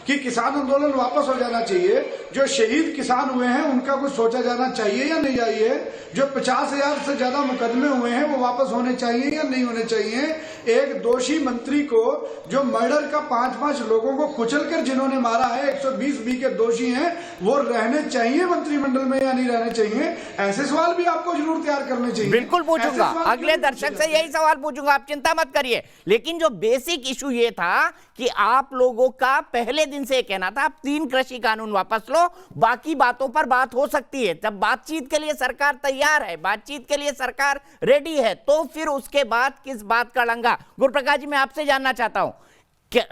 कि किसान आंदोलन वापस हो जाना चाहिए। जो शहीद किसान हुए हैं उनका कुछ सोचा जाना चाहिए या नहीं चाहिए? जो 50,000 से ज्यादा मुकदमे हुए हैं वो वापस होने चाहिए या नहीं होने चाहिए? एक दोषी मंत्री को, जो मर्डर का 5-5 लोगों को कुचलकर जिन्होंने मारा है, 120B के दोषी हैं, वो रहने चाहिए मंत्रिमंडल में या नहीं रहने चाहिए? ऐसे सवाल भी आपको जरूर तैयार करने चाहिए। बिल्कुल पूछूंगा, अगले दर्शक से यही सवाल पूछूंगा, आप चिंता मत करिए। लेकिन जो बेसिक इशू ये था कि आप लोगों का पहले दिन से कहना था आप 3 कृषि कानून वापस लो, बाकी बातों पर बात हो सकती है। जब बातचीत के लिए सरकार तैयार है, बातचीत के लिए सरकार रेडी है, तो फिर उसके बाद किस बात का लंगा। गुरुप्रकाश जी, मैं आपसे जानना चाहता हूं,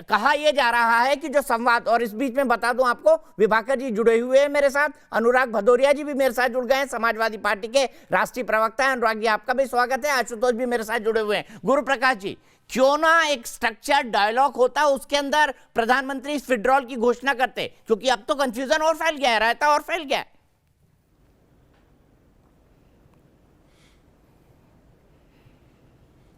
कहा यह जा रहा है कि जो संवाद, और इस बीच में बता दूं आपको, विभाकर जी जुड़े हुए हैं मेरे साथ, अनुराग भदौरिया जी भी मेरे साथ जुड़ गए हैं, समाजवादी पार्टी के राष्ट्रीय प्रवक्ता हैं। अनुराग जी, आपका भी स्वागत है। आशुतोष भी मेरे साथ जुड़े हुए हैं। गुरुप्रकाश जी, क्यों ना एक स्ट्रक्चर्ड डायलॉग होता, उसके अंदर प्रधानमंत्री विड्रॉल की घोषणा करते, क्योंकि अब तो कंफ्यूजन और फैल गया है, रायता और फैल गया है।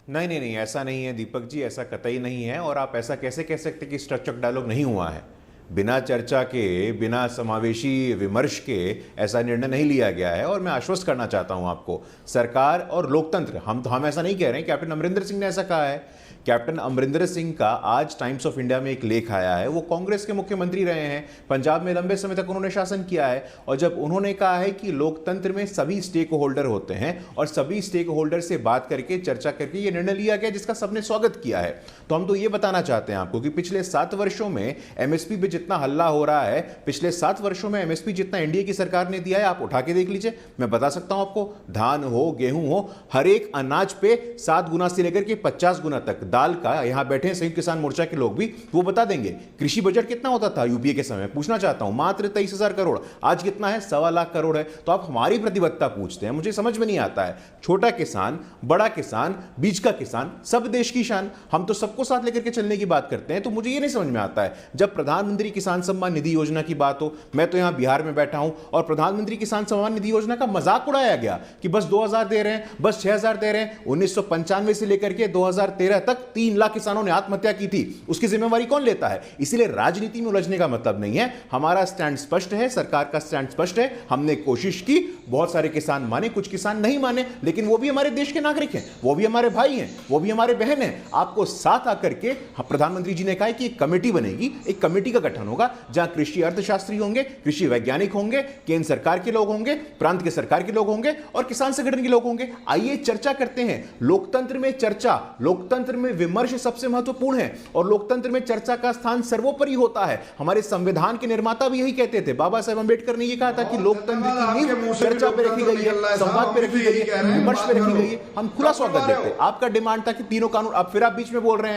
नहीं, ऐसा नहीं है दीपक जी, ऐसा कतई नहीं है। और आप ऐसा कैसे कह सकते कि स्ट्रक्चर्ड डायलॉग नहीं हुआ है? बिना चर्चा के, बिना समावेशी विमर्श के ऐसा निर्णय नहीं लिया गया है। और मैं आश्वस्त करना चाहता हूं आपको, सरकार और लोकतंत्र, हम ऐसा नहीं कह रहे हैं। कैप्टन अमरिंदर सिंह ने ऐसा कहा है। कैप्टन अमरिंदर सिंह का आज टाइम्स ऑफ इंडिया में एक लेख आया है। वो कांग्रेस के मुख्यमंत्री रहे हैं, पंजाब में लंबे समय तक उन्होंने शासन किया है। और जब उन्होंने कहा है कि लोकतंत्र में सभी स्टेक होल्डर होते हैं और सभी स्टेक होल्डर से बात करके, चर्चा करके ये निर्णय लिया गया, जिसका सबने स्वागत किया है। तो हम तो ये बताना चाहते हैं आपको कि पिछले 7 वर्षों में एमएसपी पे जितना हल्ला हो रहा है, पिछले 7 वर्षों में एमएसपी जितना एनडीए की सरकार ने दिया है, आप उठा के देख लीजिए। मैं बता सकता हूं आपको, धान हो, गेहूं हो, हर एक अनाज पे 7 गुना से लेकर के 50 गुना तक, दाल का, यहां बैठे हैं संयुक्त किसान मोर्चा के लोग भी, वो बता देंगे। कृषि बजट कितना होता था यूपीए के समय, पूछना चाहता हूं, मात्र 23,000 करोड़। आज कितना है? 1.25 लाख करोड़ है। तो आप हमारी प्रतिबद्धता पूछते हैं, मुझे समझ में नहीं आता है। छोटा किसान, बड़ा किसान, बीच का किसान, सब देश की शान, हम तो सबको साथ लेकर के चलने की बात करते हैं। तो मुझे ये नहीं समझ में आता है, जब प्रधानमंत्री किसान सम्मान निधि योजना की बात हो, मैं तो यहां बिहार में बैठा हूं और प्रधानमंत्री किसान सम्मान निधि योजना का मजाक उड़ाया गया कि बस 2,000 दे रहे हैं, बस 6,000 दे रहे हैं। 1995 से लेकर के 2013 तक 3 लाख किसानों ने आत्महत्या की थी। उसकी जिम्मेवारी कौन लेता है? इसलिए राजनीति में उलझने का मतलब नहीं है। हमारा स्टैंड स्पष्ट है, सरकार का स्टैंड स्पष्ट है। हमने कोशिश की, बहुत सारे किसान माने, कुछ किसान नहीं माने, लेकिन वो भी हमारे देश के नागरिक हैं, वो भी हमारे भाई हैं, वो भी हमारे बहन हैं। आपको साथ आकर के प्रधानमंत्री जी ने कहा कि एक कमेटी बनेगी, एक कमेटी का गठन होगा जहां कृषि अर्थशास्त्री होंगे, कृषि वैज्ञानिक होंगे, केंद्र सरकार के लोग होंगे, प्रांत के सरकार के लोग होंगे और किसान संगठन के लोग होंगे। आइए चर्चा करते हैं। लोकतंत्र में चर्चा, लोकतंत्र में विमर्श सबसे महत्वपूर्ण है और लोकतंत्र में चर्चा का स्थान सर्वोपरि होता है। हमारे संविधान के निर्माता भी यही कहते थे। बाबा साहेब अंबेडकर ने यह कहा था कि लोकतंत्र की नींव चर्चा पे रखी गई है, संवाद पे रखी गई है, विमर्श पे रखी गई है। हम खुला स्वागत देते हैं। आपका डिमांड था कि तीनों कानून, अब फिर आप बीच में बोल रहे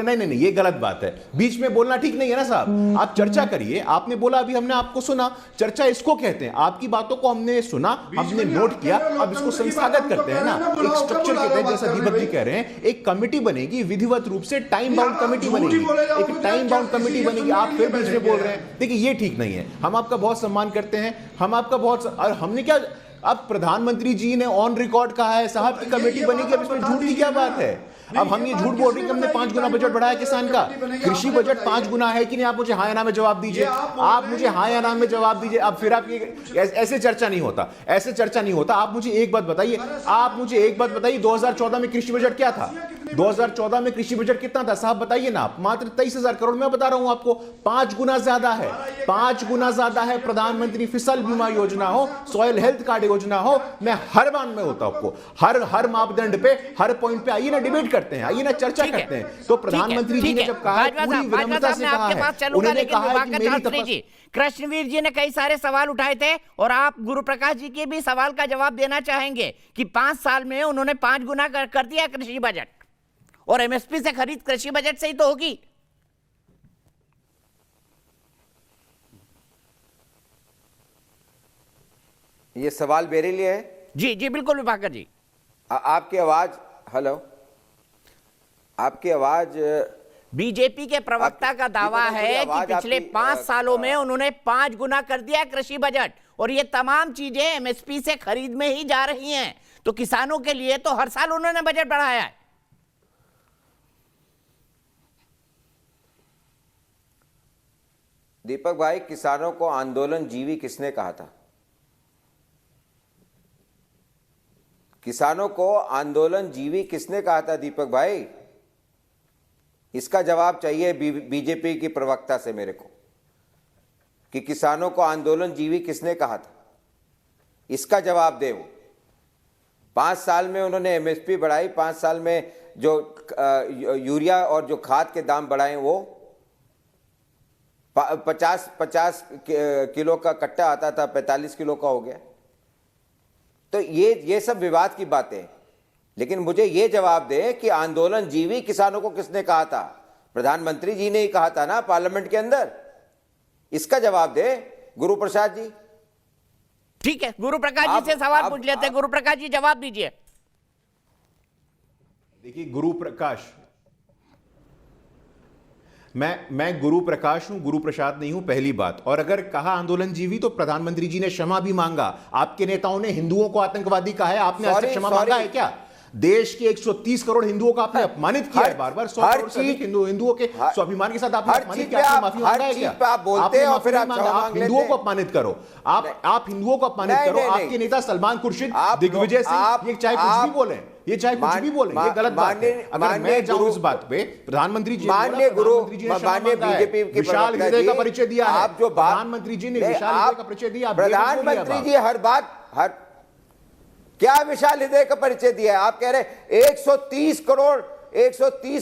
हैं, नहीं, ये गलत बात है। बीच में बोलना ठीक नहीं है ना साहब। आप चर्चा करिए। आपने बोला, अभी हमने आपको सुना, चर्चा इसको कहते हैं। आपकी बातों को हमने सुना, हमने नोट किया, अब इसको संस्थागत करते हैं ना, एक स्ट्रक्चर के तहत, जैसा दीपक जी कह रहे हैं, एक कमेटी बनेगी, विधिवत रूप से टाइम बाउंड कमेटी बनेगी, एक टाइम बाउंड कमेटी बनेगी। आप फिर बीच में बोल रहे हैं, देखिए ये ठीक नहीं है। हम आपका बहुत सम्मान करते हैं, हम आपका बहुत, और हमने क्या, अब प्रधानमंत्री जी ने ऑन रिकॉर्ड कहा है साहब की कमेटी बनेगी, अब इसमें झूठ की क्या बात है? अब हम ये झूठ बोल रहे हैं कि हमने 5 गुना बजट बढ़ाया किसान का। कृषि बजट 5 गुना है कि नहीं? आप मुझे हाँ या ना में जवाब दीजिए, आप मुझे हाँ या ना में जवाब दीजिए। अब फिर आप ये ऐसे चर्चा नहीं होता, ऐसे चर्चा नहीं होता। आप मुझे एक बात बताइए, 2014 में कृषि बजट क्या था? 2014 में कृषि बजट कितना था साहब, बताइए ना आप। मात्र 23,000 करोड़। मैं बता रहा हूं आपको, 5 गुना ज्यादा है, 5 गुना ज्यादा है। प्रधानमंत्री फसल बीमा योजना हो, सॉइल हेल्थ कार्ड योजना हो, मैं हर बात में होता आपको, हर मापदंड पे, हर पॉइंट पे आइए ना, डिबेट करते हैं, आइए ना चर्चा करते हैं। तो प्रधानमंत्री जी ने जब कहा, पूरी विनम्रता से कहा है, उन्होंने कहा है कि मेरी तपस्या। कृष्णवीर जी ने कई सारे सवाल उठाए थे और आप गुरुप्रकाश जी के भी सवाल का जवाब देना चाहेंगे कि 5 साल में उन्होंने 5 गुना कर दिया कृषि बजट, और एमएसपी से खरीद कृषि बजट से ही तो होगी। ये सवाल मेरे लिए है? जी जी बिल्कुल विभाकर जी। आपकी आवाज, हेलो, आपकी आवाज। बीजेपी के प्रवक्ता का दावा है कि पिछले 5 सालों में उन्होंने 5 गुना कर दिया कृषि बजट, और ये तमाम चीजें एमएसपी से खरीद में ही जा रही हैं। तो किसानों के लिए तो हर साल उन्होंने बजट बढ़ाया है। दीपक भाई, किसानों को आंदोलन जीवी किसने कहा था? किसानों को आंदोलन जीवी किसने कहा था दीपक भाई? इसका जवाब चाहिए बीजेपी की प्रवक्ता से मेरे को, कि किसानों को आंदोलन जीवी किसने कहा था। इसका जवाब दे वो। 5 साल में उन्होंने एमएसपी बढ़ाई, 5 साल में जो यूरिया और जो खाद के दाम बढ़ाए वो 50 किलो का कट्टा आता था 45 किलो का हो गया। तो ये सब विवाद की बातें। लेकिन मुझे ये जवाब दे कि आंदोलन जीवी किसानों को किसने कहा था? प्रधानमंत्री जी ने ही कहा था ना पार्लियामेंट के अंदर। इसका जवाब दे गुरु प्रसाद जी। ठीक है, गुरु प्रकाश जी से सवाल पूछ लेते हैं। गुरु प्रकाश जी जवाब दीजिए। देखिए गुरु प्रकाश, मैं गुरु प्रकाश हूं, गुरु प्रसाद नहीं हूं, पहली बात। और अगर कहा आंदोलन जीवी तो प्रधानमंत्री जी ने क्षमा भी मांगा। आपके नेताओं ने हिंदुओं को आतंकवादी कहा है, आपने आज तक क्षमा मांगा है क्या? देश के 130 करोड़ हिंदुओं को आपने अपमानित किया है बार बार। 100 करोड़ से अधिक हिंदुओं के स्वाभिमान के साथ आपने अपमानित किया। आपने माफी मांगा है क्या? आप बोलते हैं और फिर आप हिंदुओं को अपमानित करो, आप हिंदुओं को अपमानित करो। आपके नेता सलमान खुर्शीद, दिग्विजय सिंह, ये चाहे कुछ भी बोले, ये चाहे कुछ भी बोले, ये गलत बात है। अगर मैं जाऊं इस बात पे, प्रधानमंत्री जी माननीय बीजेपी के विशाल हृदय का परिचय दिया है। आप जो प्रधानमंत्री जी ने विशाल हृदय का परिचय दिया। प्रधानमंत्री जी हर क्या विशाल हृदय का परिचय दिया है? आप कह रहे 130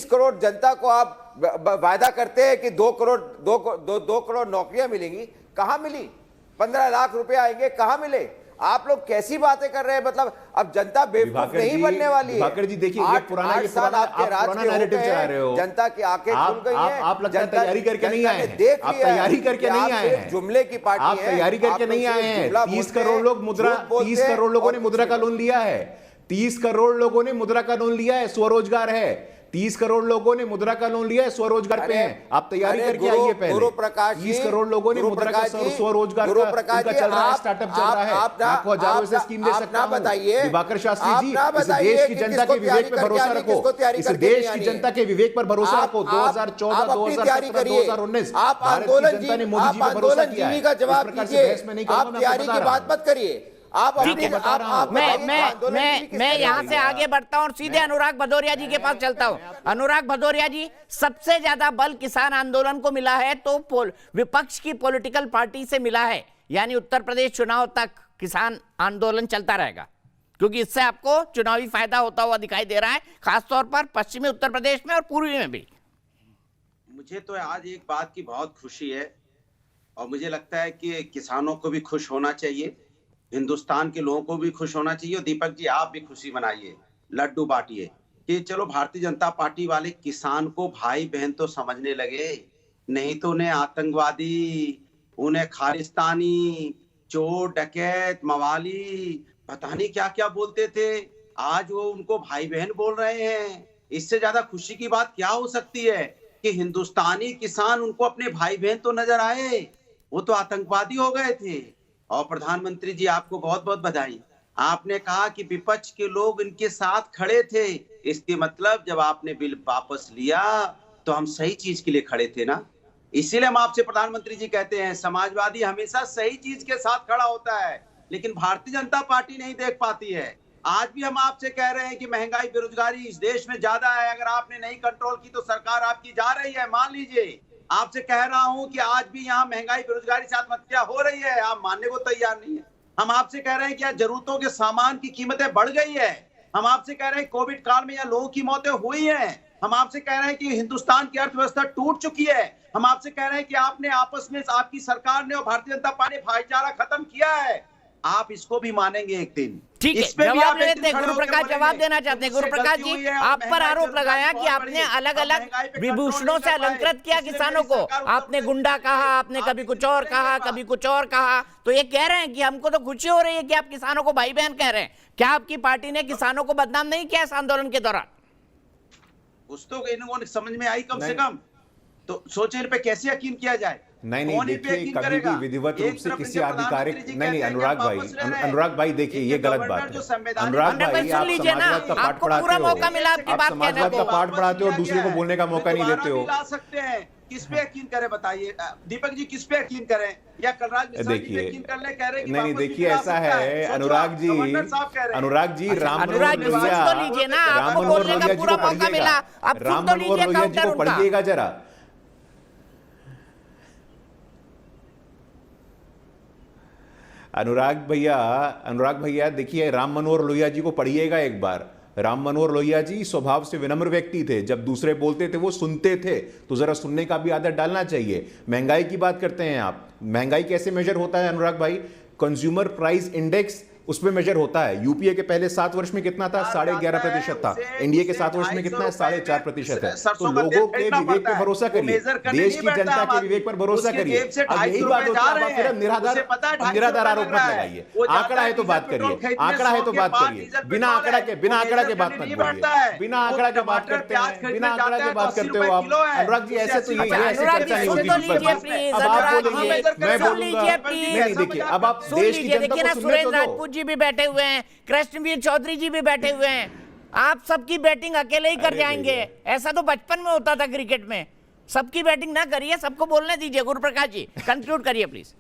करोड़ जनता को आप वायदा करते हैं कि 2 करोड़ नौकरियां मिलेंगी। कहां मिली? 15 लाख रुपए आएंगे, कहां मिले? आप लोग कैसी बातें कर रहे हैं? मतलब अब जनता बेवकूफ नहीं बनने वाली है। भाकर जी देखिए, ये पुराना नैरेटिव चला रहे हो। जनता की आंखें खुल गई हैं। आप लगता है तैयारी करके नहीं आए हैं। आप तैयारी करके नहीं आए हैं। जुमले की पार्टी है। आप तैयारी करके नहीं आए हैं। 30 करोड़ लोगों ने मुद्रा का लोन लिया है। 30 करोड़ लोगों ने मुद्रा का लोन लिया है, स्वरोजगार है। 30 करोड़ लोगों ने मुद्रा का लोन लिया है, स्वरोजगार पे हैं। आप तैयारी करके आइए पहले। 30 करोड़ लोगों ने मुद्रा का स्वरोजगार का चल रहा है, स्टार्टअप चल रहा है। आपको हजारों से स्कीम दे सकता हूं। दिवाकर शास्त्री जी, इस देश की जनता के विवेक पर भरोसा रखो। इस देश की जनता के विवेक पर भरोसा रखो। 2014, 2017, 2019 भारत की जनता ने मोदी जी पर भरोसा किया है। इस प्रकार से बहस में नहीं करूंगा, मैं आपको बता रहा हूं। बात मत करिए आप। मैं यहाँ से आगे बढ़ता हूँ और सीधे अनुराग भदौरिया जी के पास चलता हूँ। अनुराग भदौरिया जी, सबसे ज्यादा बल किसान आंदोलन को मिला है तो विपक्ष की पॉलिटिकल पार्टी से मिला है, यानी उत्तर प्रदेश चुनाव तक किसान आंदोलन चलता रहेगा, क्योंकि इससे आपको चुनावी फायदा होता हुआ दिखाई दे रहा है, खासतौर पर पश्चिमी उत्तर प्रदेश में और पूर्वी में भी। मुझे तो आज एक बात की बहुत खुशी है और मुझे लगता है कि किसानों को भी खुश होना चाहिए, हिंदुस्तान के लोगों को भी खुश होना चाहिए। और दीपक जी आप भी खुशी मनाइए, लड्डू बांटिए कि चलो भारतीय जनता पार्टी वाले किसान को भाई बहन तो समझने लगे, नहीं तो उन्हें आतंकवादी, उन्हें खालिस्तानी, चोर, डकैत, मवाली, पता नहीं क्या क्या बोलते थे। आज वो उनको भाई बहन बोल रहे हैं। इससे ज्यादा खुशी की बात क्या हो सकती है कि हिंदुस्तानी किसान उनको अपने भाई बहन तो नजर आए, वो तो आतंकवादी हो गए थे। और प्रधानमंत्री जी आपको बहुत बहुत बधाई। आपने कहा कि विपक्ष के लोग इनके साथ खड़े थे, इसके मतलब जब आपने बिल वापस लिया तो हम सही चीज के लिए खड़े थे ना। इसीलिए हम आपसे प्रधानमंत्री जी कहते हैं, समाजवादी हमेशा सही चीज के साथ खड़ा होता है, लेकिन भारतीय जनता पार्टी नहीं देख पाती है। आज भी हम आपसे कह रहे हैं कि महंगाई, बेरोजगारी इस देश में ज्यादा है, अगर आपने नहीं कंट्रोल की तो सरकार आपकी जा रही है, मान लीजिए। आपसे कह रहा हूं कि आज भी यहाँ महंगाई, बेरोजगारी से आत्महत्या हो रही है, आप मानने को तैयार नहीं है। हम आपसे कह रहे हैं कि यहाँ जरूरतों के सामान की कीमतें बढ़ गई है। हम आपसे कह रहे हैं कोविड काल में यहाँ लोगों की मौतें हुई हैं। हम आपसे कह रहे हैं कि हिंदुस्तान की अर्थव्यवस्था टूट चुकी है। हम आपसे कह रहे हैं कि आपने आपस में, आपकी सरकार ने और भारतीय जनता पार्टी ने भाईचारा खत्म किया है। आप इसको भी मानेंगे एक दिन। ठीक है, जवाब लेते हैं। गुरु प्रकाश जवाब देना चाहते हैं। गुरु प्रकाश जी, आप पर आरोप लगाया कि आपने अलग अलग विभूषणों से अलंकृत किया किसानों को। आपने गुंडा कहा, आपने कभी कुछ और कहा, कभी कुछ और कहा। तो ये कह रहे हैं कि हमको तो खुशी हो रही है कि आप किसानों को भाई बहन कह रहे हैं। क्या आपकी पार्टी ने किसानों को बदनाम नहीं किया इस आंदोलन के दौरान? कुछ तो इनको समझ में आई कम से कम, तो सोचे इन पे कैसे यकीन किया जाए। नहीं देखिए, कभी भी विधिवत रूप से किसी आधिकारिक नहीं अनुराग भाई देखिए, ये गलत बात है। अनुराग भाई, आप समाजवाद का पाठ पढ़ाते हो, आप समाजवाद का पाठ पढ़ाते हो और दूसरे को बोलने का मौका नहीं देते हो। किस पे यकीन करें बताइए दीपक जी, किस पे यकीन करें? या कलराज मिश्रा जी पे यकीन कर ले, कह रहे कि नहीं देखिए, ऐसा है अनुराग जी, राम मनोहर लोहिया जी को पढ़िएगा जरा। अनुराग भैया देखिए, राम मनोहर लोहिया जी को पढ़िएगा एक बार। राम मनोहर लोहिया जी स्वभाव से विनम्र व्यक्ति थे, जब दूसरे बोलते थे वो सुनते थे, तो जरा सुनने का भी आदत डालना चाहिए। महंगाई की बात करते हैं आप, महंगाई कैसे मेजर होता है अनुराग भाई? कंज्यूमर प्राइस इंडेक्स, उसमें मेजर होता है। यूपीए के पहले 7 वर्ष में कितना था? 11.5% था। एनडीए के 7 वर्ष में कितना है? 4.5% है। तो लोगों के विवेक पे भरोसा करिए, देश की जनता के विवेक पर भरोसा करिए। अब यही बात होती है, फिर निराधार आरोप मत लगाइए। आंकड़ा है तो बात करिए, आंकड़ा है तो बात करिए, बिना आंकड़ा के बात मत बोलिए। बिना आंकड़ा के बात करते हैं, बिना आंकड़ा के बात करते हो आप। अनुराग जी ऐसे तो ये ऐसे चर्चा नहीं होती। अब आप बोलेंगे, मैं बोलूंगा। नहीं देखिए, अब आप देश की जनता को सुनने तो दो। जी भी बैठे हुए हैं, कृष्णवीर चौधरी जी भी बैठे हुए हैं। आप सबकी बैटिंग अकेले ही कर जाएंगे। ऐसा तो बचपन में होता था क्रिकेट में। सबकी बैटिंग ना करिए, सबको बोलने दीजिए। गुरुप्रकाश जी कंक्लूड करिए प्लीज।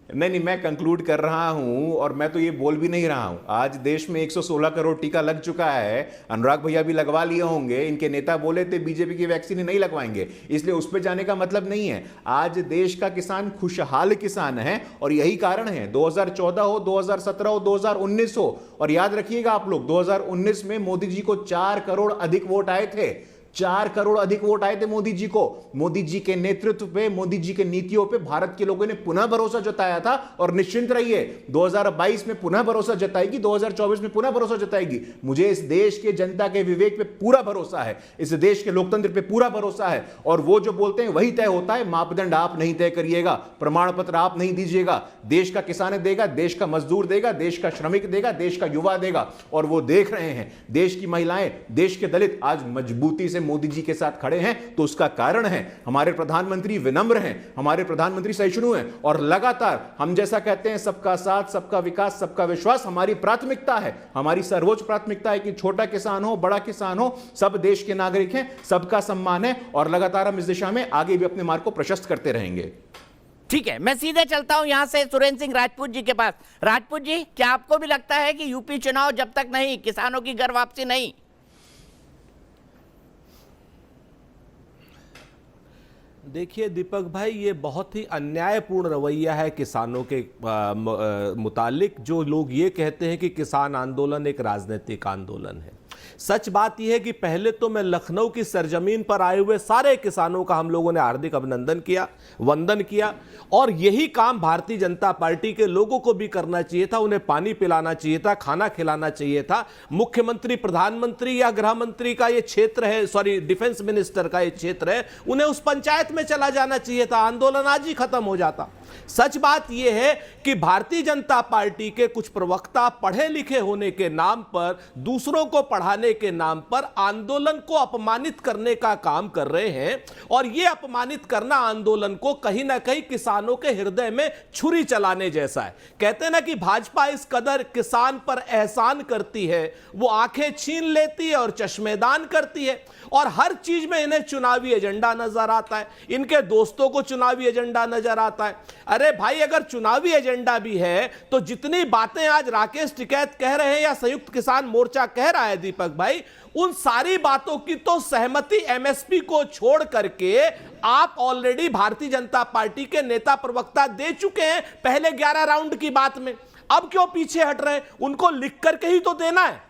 नहीं, मैं कंक्लूड कर रहा हूं, और मैं तो ये बोल भी नहीं रहा हूं। आज देश में 116 करोड़ टीका लग चुका है। अनुराग भैया भी लगवा लिए होंगे। इनके नेता बोले थे बीजेपी की वैक्सीन नहीं लगवाएंगे, इसलिए उस पर जाने का मतलब नहीं है। आज देश का किसान खुशहाल किसान है, और यही कारण है। 2014 हो, 2017 हो, 2019 हो, और याद रखिएगा आप लोग, 2019 में मोदी जी को 4 करोड़ अधिक वोट आए थे। 4 करोड़ अधिक वोट आए थे मोदी जी को। मोदी जी के नेतृत्व पे, मोदी जी के नीतियों पे भारत के लोगों ने पुनः भरोसा जताया था। और निश्चिंत रहिए, 2022 में पुनः भरोसा जताएगी, 2024 में पुनः भरोसा जताएगी। मुझे इस देश के जनता के विवेक पे पूरा भरोसा है, इस देश के लोकतंत्र पे पूरा भरोसा है। और वो जो बोलते हैं वही तय होता है। मापदंड आप नहीं तय करिएगा, प्रमाण पत्र आप नहीं दीजिएगा। देश का किसान देगा, देश का मजदूर देगा, देश का श्रमिक देगा, देश का युवा देगा। और वो देख रहे हैं, देश की महिलाएं, देश के दलित आज मजबूती से मोदी जी के साथ खड़े हैं। तो उसका कारण है हमारे प्रधानमंत्री विनम्र हैं, हमारे प्रधानमंत्री सहिष्णु हैं, और लगातार हम जैसा कहते हैं सबका साथ, सबका विकास, सबका विश्वास हमारी प्राथमिकता है। हमारी सर्वोच्च प्राथमिकता है कि छोटा किसान हो, बड़ा किसान हो, सब देश के नागरिक हैं, सबका सम्मान है। और लगातार हम इस दिशा में आगे भी अपने मार्ग को प्रशस्त करते रहेंगे। ठीक है, मैं सीधे चलता हूं यहां से सुरेंद्र सिंह राजपूत जी के पास। राजपूत जी, क्या आपको भी लगता है कि यूपी चुनाव जब तक नहीं, किसानों की घर वापसी नहीं? देखिए दीपक भाई, ये बहुत ही अन्यायपूर्ण रवैया है किसानों के मुतालिक, जो लोग ये कहते हैं कि किसान आंदोलन एक राजनीतिक आंदोलन है। सच बात यह है कि पहले तो मैं लखनऊ की सरजमीन पर आए हुए सारे किसानों का हम लोगों ने हार्दिक अभिनंदन किया, वंदन किया, और यही काम भारतीय जनता पार्टी के लोगों को भी करना चाहिए था। उन्हें पानी पिलाना चाहिए था, खाना खिलाना चाहिए था। मुख्यमंत्री, प्रधानमंत्री या गृह मंत्री का ये क्षेत्र है, सॉरी डिफेंस मिनिस्टर का ये क्षेत्र है, उन्हें उस पंचायत में चला जाना चाहिए था। आंदोलन आज ही खत्म हो जाता। सच बात यह है कि भारतीय जनता पार्टी के कुछ प्रवक्ता पढ़े लिखे होने के नाम पर, दूसरों को पढ़ाने के नाम पर आंदोलन को अपमानित करने का काम कर रहे हैं। और यह अपमानित करना आंदोलन को कहीं ना कहीं किसानों के हृदय में छुरी चलाने जैसा है। कहते हैं ना कि भाजपा इस कदर किसान पर एहसान करती है, वो आंखें छीन लेती है और चश्मेदान करती है, और हर चीज में इन्हें चुनावी एजेंडा नजर आता है, इनके दोस्तों को चुनावी एजेंडा नजर आता है। अरे भाई, अगर चुनावी एजेंडा भी है तो जितनी बातें आज राकेश टिकैत कह रहे हैं या संयुक्त किसान मोर्चा कह रहा है दीपक भाई, उन सारी बातों की तो सहमति एमएसपी को छोड़ करके आप ऑलरेडी भारतीय जनता पार्टी के नेता प्रवक्ता दे चुके हैं पहले 11 राउंड की बात में। अब क्यों पीछे हट रहे हैं? उनको लिख करके ही तो देना है।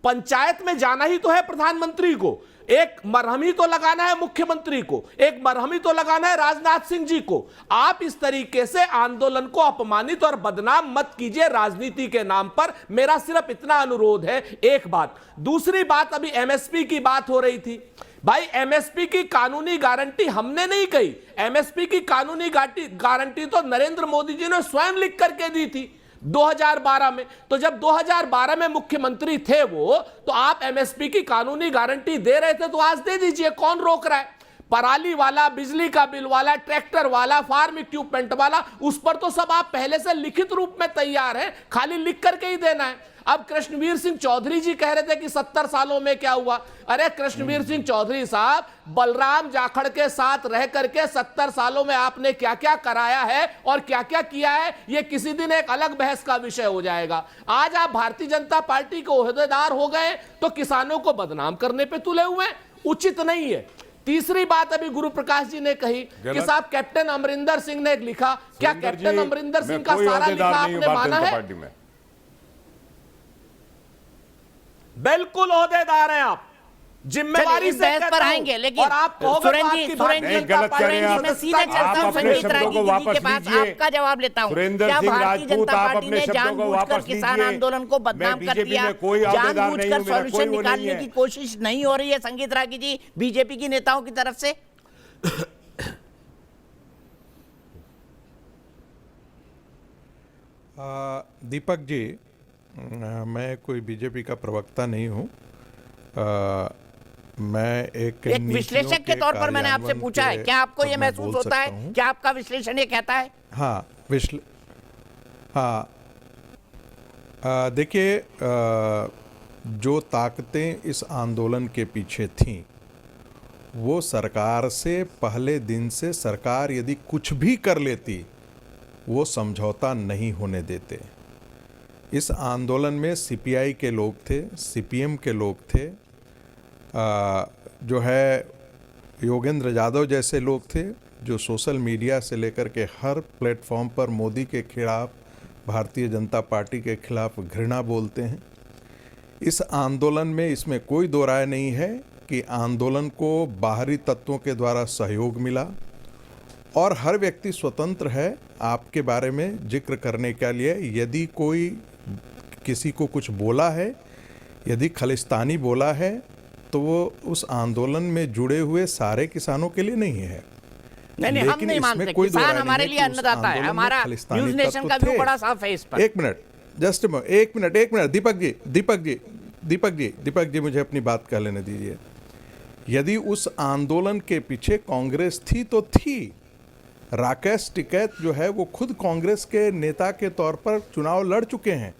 पंचायत में जाना ही तो है प्रधानमंत्री को, एक मरहम ही तो लगाना है मुख्यमंत्री को, एक मरहम ही तो लगाना है राजनाथ सिंह जी को। आप इस तरीके से आंदोलन को अपमानित और बदनाम मत कीजिए राजनीति के नाम पर। मेरा सिर्फ इतना अनुरोध है। एक बात। दूसरी बात, अभी एमएसपी की बात हो रही थी। भाई, एमएसपी की कानूनी गारंटी हमने नहीं कही, एमएसपी की कानूनी गारंटी तो नरेंद्र मोदी जी ने स्वयं लिख करके दी थी 2012 में। तो जब 2012 में मुख्यमंत्री थे वो, तो आप एमएसपी की कानूनी गारंटी दे रहे थे, तो आज दे दीजिए, कौन रोक रहा है? पराली वाला, बिजली का बिल वाला, ट्रैक्टर वाला, फार्म इक्विपमेंट वाला, उस पर तो सब आप पहले से लिखित रूप में तैयार हैं, खाली लिख करके ही देना है। अब कृष्णवीर सिंह चौधरी जी कह रहे थे कि 70 सालों में क्या हुआ। अरे कृष्णवीर सिंह चौधरी साहब, बलराम जाखड़ के साथ रह करके 70 सालों में आपने क्या क्या कराया है और क्या क्या किया है, यह किसी दिन एक अलग बहस का विषय हो जाएगा। आज आप भारतीय जनता पार्टी के ओहदेदार हो गए तो किसानों को बदनाम करने पे तुले हुए, उचित नहीं है। तीसरी बात अभी गुरु प्रकाश जी ने कही कि साहब कैप्टन अमरिंदर सिंह ने लिखा, क्या कैप्टन अमरिंदर सिंह का सारा लिखा आपने माना है? बिल्कुल ओहदेदार हैं आप, जिम्मेवारी से कहता हूं, आएंगे, लेकिन और आप सुरेंद्र जी मैं सीधा चलता हूं संगीत रागी जी के पास, आपका जवाब लेता हूं। क्या भारतीय जनता पार्टी ने जानबूझकर किसान आंदोलन को बदनाम कर दिया, जानबूझकर सॉल्यूशन निकालने की कोशिश नहीं हो रही है संगीत रागी जी बीजेपी की नेताओं की तरफ से? दीपक जी, मैं कोई बीजेपी का प्रवक्ता नहीं हूं, मैं एक विश्लेषक के तौर पर मैंने आपसे पूछा है, क्या आपको यह महसूस होता है, क्या आपका विश्लेषण ये कहता है? देखिए, जो ताकतें इस आंदोलन के पीछे थीं वो सरकार से पहले दिन से सरकार यदि कुछ भी कर लेती वो समझौता नहीं होने देते। इस आंदोलन में सीपीआई के लोग थे, सीपीएम के लोग थे, जो है योगेंद्र यादव जैसे लोग थे जो सोशल मीडिया से लेकर के हर प्लेटफॉर्म पर मोदी के खिलाफ, भारतीय जनता पार्टी के खिलाफ घृणा बोलते हैं। इस आंदोलन में इसमें कोई दो राय नहीं है कि आंदोलन को बाहरी तत्वों के द्वारा सहयोग मिला और हर व्यक्ति स्वतंत्र है आपके बारे में जिक्र करने के लिए। यदि कोई किसी को कुछ बोला है, यदि खालिस्तानी बोला है, तो वो उस आंदोलन में जुड़े हुए सारे किसानों के लिए नहीं है। नहीं, हम नहीं मानते, किसान हमारे लिए अन्नदाता है, हमारा न्यूज़ नेशन का व्यू बड़ा साफ है इस पर। एक मिनट, जस्ट एक मिनट, दीपक जी मुझे अपनी बात कह लेने दीजिए। यदि उस आंदोलन के पीछे कांग्रेस थी तो थी। राकेश टिकैत जो है वो खुद कांग्रेस के नेता के तौर पर चुनाव लड़ चुके हैं,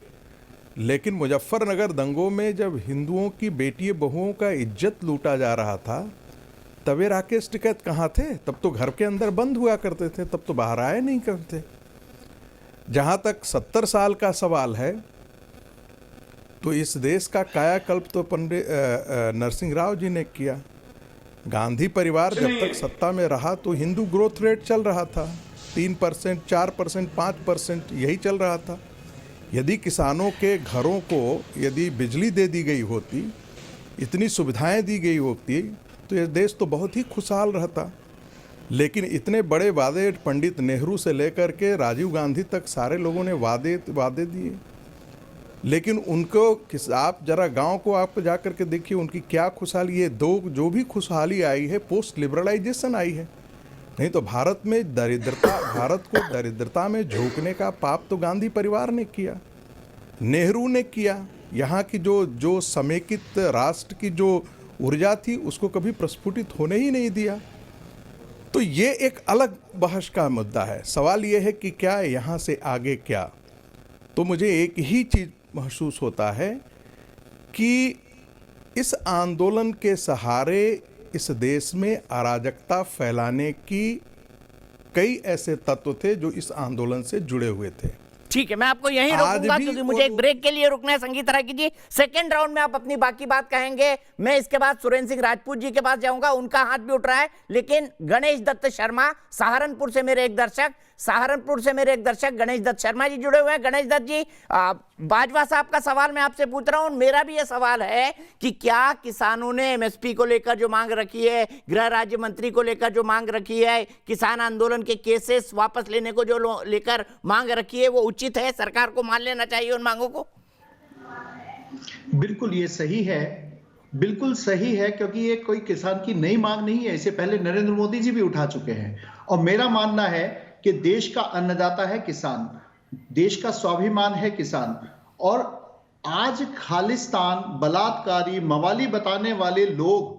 लेकिन मुजफ्फरनगर दंगों में जब हिंदुओं की बेटी बहुओं का इज्जत लूटा जा रहा था तब राकेश टिकैत कहाँ थे? तब तो घर के अंदर बंद हुआ करते थे, तब तो बाहर आए नहीं करते। जहाँ तक 70 साल का सवाल है तो इस देश का कायाकल्प तो पंडित नरसिंह राव जी ने किया। गांधी परिवार जब तक सत्ता में रहा तो हिंदू ग्रोथ रेट चल रहा था 3%, 4%, 5% यही चल रहा था। यदि किसानों के घरों को यदि बिजली दे दी गई होती, इतनी सुविधाएं दी गई होती तो ये देश तो बहुत ही खुशहाल रहता। लेकिन इतने बड़े वादे पंडित नेहरू से लेकर के राजीव गांधी तक सारे लोगों ने वादे दिए, लेकिन उनको आप जरा गांव को आप जा कर के देखिए उनकी क्या खुशहाली है। जो भी खुशहाली आई है पोस्ट लिबरलाइजेशन आई है, नहीं तो भारत को दरिद्रता में झोंकने का पाप तो गांधी परिवार ने किया, नेहरू ने किया। यहाँ की जो समेकित राष्ट्र की जो ऊर्जा थी उसको कभी प्रस्फुटित होने ही नहीं दिया। तो ये एक अलग बहस का मुद्दा है। सवाल ये है कि क्या यहाँ से आगे क्या? तो मुझे एक ही चीज़ महसूस होता है कि इस आंदोलन के सहारे इस देश में अराजकता फैलाने की कई ऐसे तत्व थे जो इस आंदोलन से जुड़े हुए थे। ठीक है, मैं आपको यहीं रोकूंगा क्योंकि मुझे एक ब्रेक के लिए रुकना है। संगीत रागी जी, सेकंड राउंड में आप अपनी बाकी बात कहेंगे। मैं इसके बाद सुरेंद्र सिंह राजपूत जी के पास जाऊंगा, उनका हाथ भी उठ रहा है। लेकिन गणेश दत्त शर्मा सहारनपुर से मेरे एक दर्शक गणेश दत्त शर्मा जी जुड़े हुए हैं। गणेश दत्त जी, बाजवा साहब का सवाल मैं आपसे पूछ रहा हूं। मेरा भी यह सवाल है कि क्या किसानों ने एमएसपी को लेकर जो मांग रखी है, गृह राज्य मंत्री को लेकर जो मांग रखी है, किसान आंदोलन के केसेस वापस लेने को जो लेकर मांग रखी है, वो उचित है? सरकार को मान लेना चाहिए उन मांगों को? बिल्कुल ये सही है, बिल्कुल सही है, क्योंकि ये कोई किसान की नई मांग नहीं है। इससे पहले नरेंद्र मोदी जी भी उठा चुके हैं। और मेरा मानना है कि देश का अन्नदाता है किसान, देश का स्वाभिमान है किसान। और आज खालिस्तान, बलात्कारी, मवाली बताने वाले लोग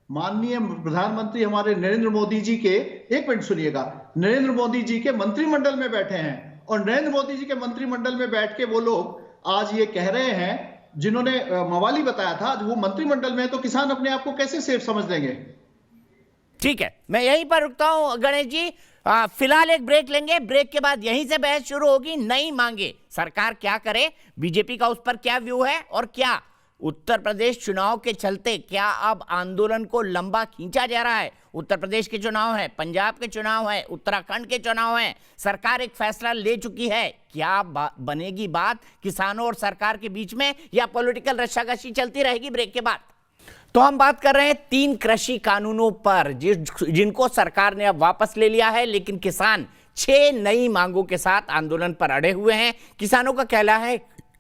माननीय प्रधानमंत्री हमारे नरेंद्र मोदी जी के, एक मिनट सुनिएगा, नरेंद्र मोदी जी के मंत्रिमंडल में बैठे हैं। और नरेंद्र मोदी जी के मंत्रिमंडल में बैठ के वो लोग आज ये कह रहे हैं, जिन्होंने मवाली बताया था, आज वो मंत्रिमंडल में है, तो किसान अपने आप को कैसे सेफ समझ लेंगे? ठीक है, मैं यहीं पर रुकता हूं गणेश जी। फिलहाल एक ब्रेक लेंगे, ब्रेक के बाद यहीं से बहस शुरू होगी। नई मांगे सरकार क्या करे, बीजेपी का उस पर क्या व्यू है और क्या उत्तर प्रदेश चुनाव के चलते क्या अब आंदोलन को लंबा खींचा जा रहा है? उत्तर प्रदेश के चुनाव है, पंजाब के चुनाव है, उत्तराखंड के चुनाव है, सरकार एक फैसला ले चुकी है। क्या बनेगी बात किसानों और सरकार के बीच में, या पॉलिटिकल रस्साकशी चलती रहेगी ब्रेक के बाद? तो हम बात कर रहे हैं 3 कृषि कानूनों पर जिनको सरकार ने अब वापस ले लिया है, लेकिन किसान 6 नई मांगों के साथ आंदोलन पर अड़े हुए हैं। किसानों का कहना है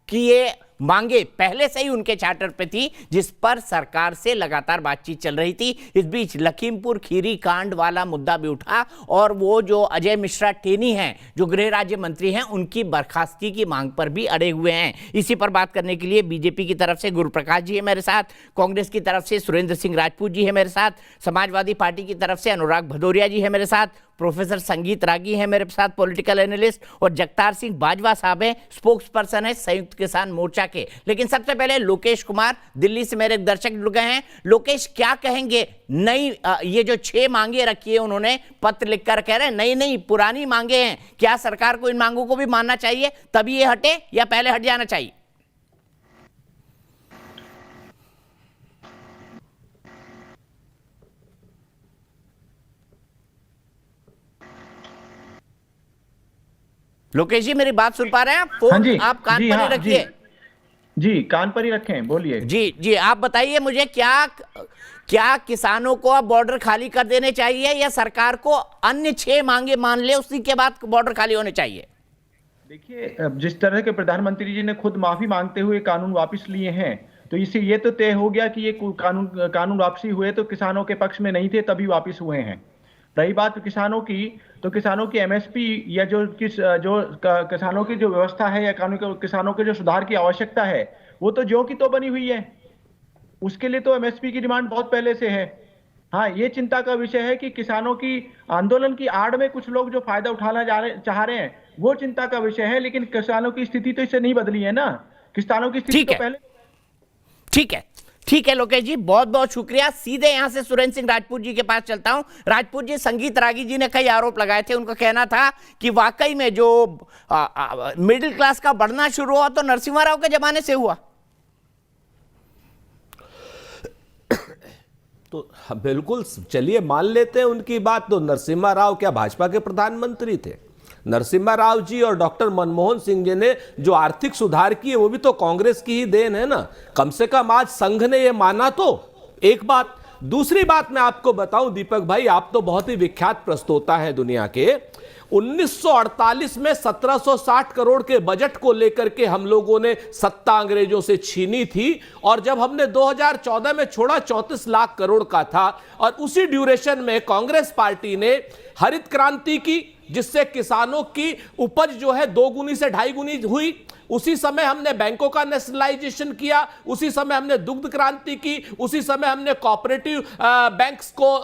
कि ये मांगे पहले से ही उनके चार्टर पे थी, जिस पर सरकार से लगातार बातचीत चल रही थी। इस बीच लखीमपुर खीरी कांड वाला मुद्दा भी उठा और वो जो अजय मिश्रा टेनी हैं, जो गृह राज्य मंत्री हैं, उनकी बर्खास्तगी की मांग पर भी अड़े हुए हैं। इसी पर बात करने के लिए बीजेपी की तरफ से गुरुप्रकाश जी है मेरे साथ, कांग्रेस की तरफ से सुरेंद्र सिंह राजपूत जी है मेरे साथ, समाजवादी पार्टी की तरफ से अनुराग भदौरिया जी है मेरे साथ, प्रोफेसर संगीत रागी है मेरे साथ पॉलिटिकल एनालिस्ट, और जगतार सिंह बाजवा साहब है, स्पोक्स पर्सन है संयुक्त किसान मोर्चा के। लेकिन सबसे पहले लोकेश कुमार दिल्ली से मेरे दर्शक जुड़ गए हैं। लोकेश, क्या कहेंगे? नई ये जो 6 मांगे रखी है उन्होंने, पत्र लिखकर कह रहे हैं नई नई पुरानी मांगे हैं, क्या सरकार को इन मांगों को भी मानना चाहिए तभी ये हटे, या पहले हट जाना चाहिए? लोकेश जी, मेरी बात सुन पा रहे हैं आप? फोन आप कान पर ही रखिए। जी, कान पर ही रखें, बोलिए। जी, आप बताइए मुझे, क्या किसानों को अब बॉर्डर खाली कर देने चाहिए, या सरकार को अन्य 6 मांगे मान ले, उसी के बाद बॉर्डर खाली होने चाहिए? देखिए, जिस तरह के प्रधानमंत्री जी ने खुद माफी मांगते हुए कानून वापस लिए हैं, तो इससे ये तो तय हो गया कि ये कानून वापसी हुए तो किसानों के पक्ष में नहीं थे, तभी वापस हुए हैं। रही बात किसानों की, तो किसानों की एमएसपी या जो किसानों की जो व्यवस्था है या किसानों के जो सुधार की आवश्यकता है, वो तो ज्यों की तो बनी हुई है। उसके लिए तो एमएसपी की डिमांड बहुत पहले से है। हाँ, ये चिंता का विषय है कि किसानों की आंदोलन की आड़ में कुछ लोग जो फायदा उठाना चाह रहे हैं, वो चिंता का विषय है। लेकिन किसानों की स्थिति तो इससे नहीं बदली है ना। किसानों की स्थिति तो पहले। ठीक है लोकेश जी, बहुत बहुत शुक्रिया। सीधे यहां से सुरेंद्र सिंह राजपूत जी के पास चलता हूं। राजपूत जी, संगीत रागी जी ने कई आरोप लगाए थे। उनका कहना था कि वाकई में जो मिडिल क्लास का बढ़ना शुरू हुआ तो नरसिम्हा राव के जमाने से हुआ। तो बिल्कुल, चलिए मान लेते हैं उनकी बात। तो नरसिम्हा राव क्या भाजपा के प्रधानमंत्री थे? नरसिम्हा राव जी और डॉक्टर मनमोहन सिंह जी ने जो आर्थिक सुधार किए, वो भी तो कांग्रेस की ही देन है ना। कम से कम आज संघ ने ये माना तो एक बात। दूसरी बात मैं आपको बताऊं दीपक भाई, आप तो बहुत ही विख्यात प्रस्तोता है दुनिया के। 1948 में 1760 करोड़ के बजट को लेकर के हम लोगों ने सत्ता अंग्रेजों से छीनी थी, और जब हमने 2014 में छोड़ा 34 लाख करोड़ का था। और उसी ड्यूरेशन में कांग्रेस पार्टी ने हरित क्रांति की, जिससे किसानों की उपज जो है 2 गुनी से 2.5 गुनी हुई। उसी समय हमने बैंकों का नेशनलाइजेशन किया, उसी समय हमने दुग्ध क्रांति की, उसी समय हमने कोऑपरेटिव बैंक्स को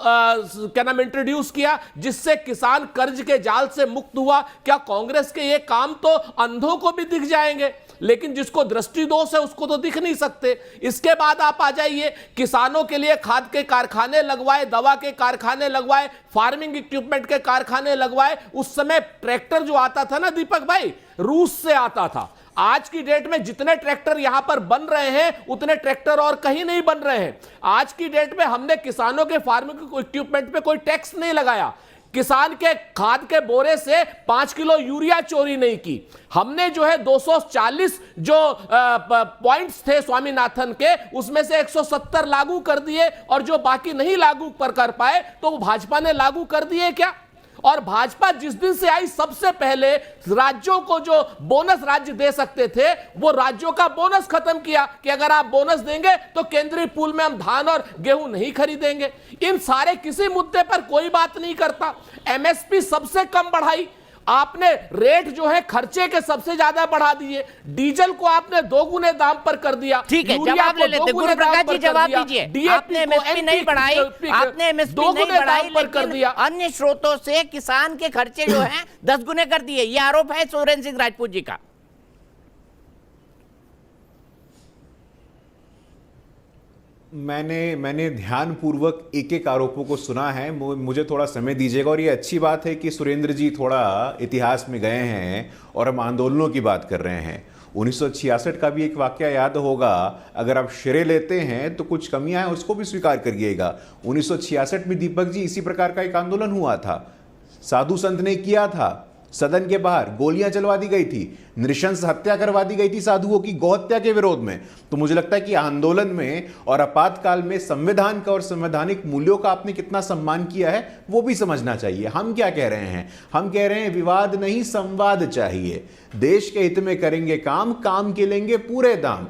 क्या नाम इंट्रोड्यूस किया, जिससे किसान कर्ज के जाल से मुक्त हुआ। क्या कांग्रेस के ये काम तो अंधों को भी दिख जाएंगे, लेकिन जिसको दृष्टि दोष है उसको तो दिख नहीं सकते। इसके बाद आप आ जाइए, किसानों के लिए खाद के कारखाने लगवाए, दवा के कारखाने लगवाए, फार्मिंग इक्विपमेंट के कारखाने लगवाए। उस समय ट्रैक्टर जो आता था ना दीपक भाई, रूस से आता था। आज की डेट में जितने ट्रैक्टर यहां पर बन रहे हैं, उतने ट्रैक्टर और कहीं नहीं बन रहे हैं। आज की डेट में हमने किसानों के फार्मिंग इक्विपमेंट पे कोई टैक्स नहीं लगाया। किसान के खाद के बोरे से 5 किलो यूरिया चोरी नहीं की। हमने जो है 240 जो पॉइंट्स थे स्वामीनाथन के, उसमें से 170 लागू कर दिए, और जो बाकी नहीं लागू कर पाए तो वो भाजपा ने लागू कर दिए क्या? और भाजपा जिस दिन से आई, सबसे पहले राज्यों को जो बोनस राज्य दे सकते थे, वो राज्यों का बोनस खत्म किया कि अगर आप बोनस देंगे तो केंद्रीय पूल में हम धान और गेहूं नहीं खरीदेंगे। इन सारे किसी मुद्दे पर कोई बात नहीं करता। एमएसपी सबसे कम बढ़ाई आपने, रेट जो है खर्चे के सबसे ज्यादा बढ़ा दिए, डीजल को आपने 2 गुने दाम पर कर दिया। ठीक है, जवाब ले लेते गुरुप्रकाश जी, जवाब दीजिए। आपने एमएसपी नहीं बढ़ाई, आपने एमएसपी नहीं बढ़ाई, लेकिन अन्य स्रोतों से किसान के खर्चे जो हैं 10 गुने कर दिए। ये आरोप है सुरेंद्र सिंह राजपूत जी का। मैंने ध्यानपूर्वक एक एक आरोपों को सुना है। मुझे थोड़ा समय दीजिएगा। और ये अच्छी बात है कि सुरेंद्र जी थोड़ा इतिहास में गए हैं और हम आंदोलनों की बात कर रहे हैं। 1966 का भी एक वाकया याद होगा, अगर आप श्रेय लेते हैं तो कुछ कमियां हैं उसको भी स्वीकार करिएगा। 1966 में दीपक जी इसी प्रकार का एक आंदोलन हुआ था, साधु संत ने किया था, सदन के बाहर गोलियां चलवा दी गई थी, नृशंस हत्या करवा दी गई थी साधुओं की गौहत्या के विरोध में। तो मुझे लगता है कि आंदोलन में और आपातकाल में संविधान का और संवैधानिक मूल्यों का आपने कितना सम्मान किया है वो भी समझना चाहिए। हम क्या कह रहे हैं, हम कह रहे हैं विवाद नहीं संवाद चाहिए, देश के हित में करेंगे काम, काम के लेंगे पूरे दाम,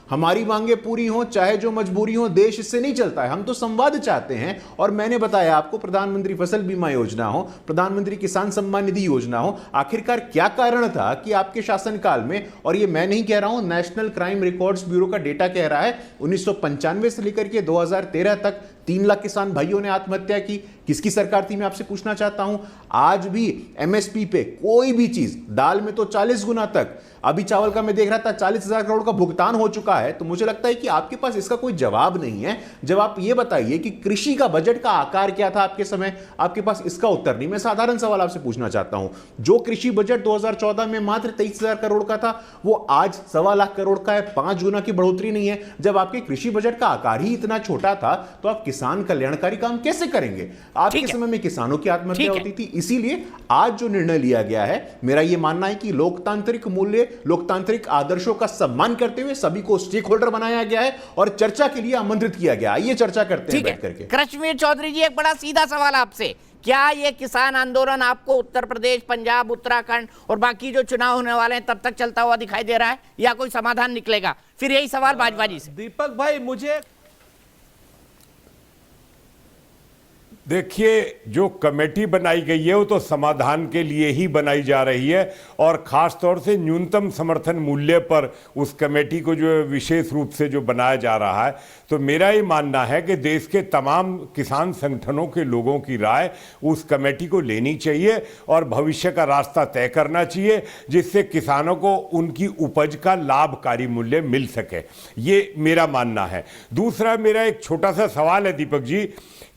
हमारी मांगे पूरी हो चाहे जो मजबूरी हो, देश इससे नहीं चलता है। हम तो संवाद चाहते हैं। और मैंने बताया आपको, प्रधानमंत्री फसल बीमा योजना हो, प्रधानमंत्री किसान सम्मान निधि योजना हो, आखिरकार क्या कारण था कि आपके शासनकाल में, और ये मैं नहीं कह रहा हूं, नेशनल क्राइम रिकॉर्ड्स ब्यूरो का डेटा कह रहा है, 1995 से लेकर के 2013 तक 3 लाख किसान भाइयों ने आत्महत्या की। किसकी सरकार थी मैं आपसे पूछना चाहता हूं। आज भी एमएसपी पे कोई भी चीज, दाल में तो 40 गुना तक, अभी चावल का मैं देख रहा था 40,000 करोड़ का भुगतान हो चुका है। तो मुझे लगता है कि आपके पास इसका कोई जवाब नहीं है। जब आप ये बताइए कि कृषि का बजट का आकार क्या था आपके समय, आपके पास इसका उत्तर नहीं। मैं साधारण सवाल आपसे पूछना चाहता हूं, जो कृषि बजट 2014 में मात्र 23,000 करोड़ का था, वो आज 1.25 लाख करोड़ का है, 5 गुना की बढ़ोतरी नहीं है। जब आपके कृषि बजट का आकार ही इतना छोटा था तो आप किसान कल्याणकारी काम कैसे करेंगे। आपके समय में किसानों की आत्महत्या होती थी। इसीलिए आज जो निर्णय लिया गया है, मेरा यह मानना है कि लोकतांत्रिक मूल्य, लोकतांत्रिक आदर्शों का सम्मान करते हुए सभी को स्टेक होल्डर बनाया गया है और चर्चा के लिए आमंत्रित किया गया। आइए चर्चा करते हैं बैठ करके। कृष्णवीर चौधरी जी, एक बड़ा सीधा सवाल आपसे, क्या ये किसान आंदोलन आपको उत्तर प्रदेश, पंजाब, उत्तराखंड और बाकी जो चुनाव होने वाले हैं तब तक चलता हुआ दिखाई दे रहा है, या कोई समाधान निकलेगा? फिर यही सवाल भाजपा जी से। दीपक भाई, मुझे देखिए, जो कमेटी बनाई गई है वो तो समाधान के लिए ही बनाई जा रही है, और ख़ास तौर से न्यूनतम समर्थन मूल्य पर उस कमेटी को जो विशेष रूप से जो बनाया जा रहा है। तो मेरा ये मानना है कि देश के तमाम किसान संगठनों के लोगों की राय उस कमेटी को लेनी चाहिए और भविष्य का रास्ता तय करना चाहिए, जिससे किसानों को उनकी उपज का लाभकारी मूल्य मिल सके। ये मेरा मानना है। दूसरा मेरा एक छोटा सा सवाल है दीपक जी,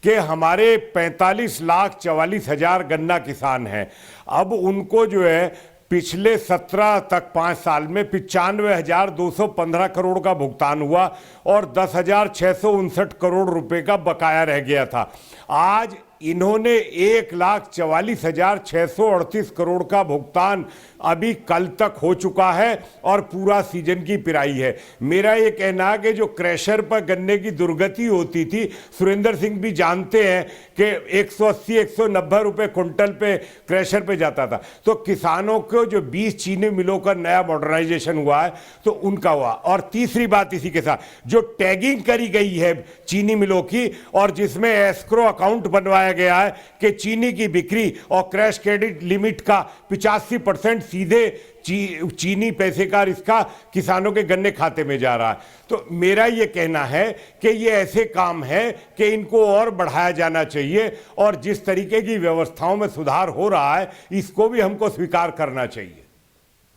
कि हमारे 45,44,000 गन्ना किसान हैं। अब उनको जो है पिछले 17 तक 5 साल में 95,215 करोड़ का भुगतान हुआ और 10,659 करोड़ रुपए का बकाया रह गया था। आज इन्होंने 1,44,638 करोड़ का भुगतान अभी कल तक हो चुका है और पूरा सीजन की पिराई है। मेरा ये कहना है कि जो क्रैशर पर गन्ने की दुर्गति होती थी, सुरेंद्र सिंह भी जानते हैं कि 180-190 रुपए क्विंटल पे क्रैशर पे जाता था। तो किसानों को जो 20 चीनी मिलों का नया मॉडर्नाइजेशन हुआ है तो उनका हुआ। और तीसरी बात इसी के साथ, जो टैगिंग करी गई है चीनी मिलों की और जिसमें एस्क्रो अकाउंट बनवाया गया है कि चीनी की बिक्री और क्रैश क्रेडिट लिमिट का 85% सीधे चीनी पैसे का इसका किसानों के गन्ने खाते में जा रहा है। तो मेरा ये कहना है कि ये ऐसे काम है कि इनको और बढ़ाया जाना चाहिए और जिस तरीके की व्यवस्थाओं में सुधार हो रहा है इसको भी हमको स्वीकार करना चाहिए।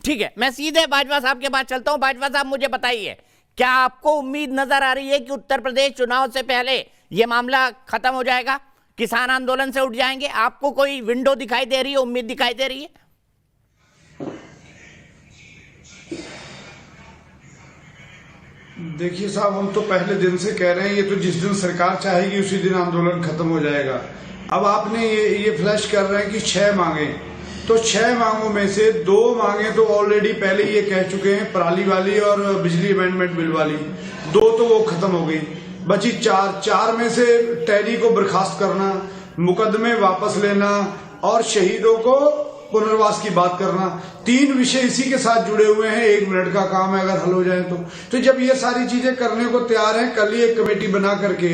ठीक है, मैं सीधे बाजवा साहब के पास चलता हूं। बाजवा साहब, मुझे बताइए, क्या आपको उम्मीद नजर आ रही है कि उत्तर प्रदेश चुनाव से पहले यह मामला खत्म हो जाएगा, किसान आंदोलन से उठ जाएंगे? आपको कोई विंडो दिखाई दे रही है, उम्मीद दिखाई दे रही है? देखिए साहब, हम तो पहले दिन से कह रहे हैं ये तो जिस दिन सरकार चाहेगी उसी दिन आंदोलन खत्म हो जाएगा। अब आपने ये फ्लैश कर रहे हैं कि 6 मांगे, तो 6 मांगों में से 2 मांगे तो ऑलरेडी पहले ये कह चुके हैं, पराली वाली और बिजली अमेंडमेंट बिल वाली। 2 तो वो खत्म हो गई, बची 4 में से टैरी को बर्खास्त करना, मुकदमे वापस लेना और शहीदों को पुनर्वास की बात करना। 3 विषय इसी के साथ जुड़े हुए हैं। 1 मिनट का काम है अगर हल हो जाए तो जब ये सारी चीजें करने को तैयार हैं, कल ही एक कमेटी बना करके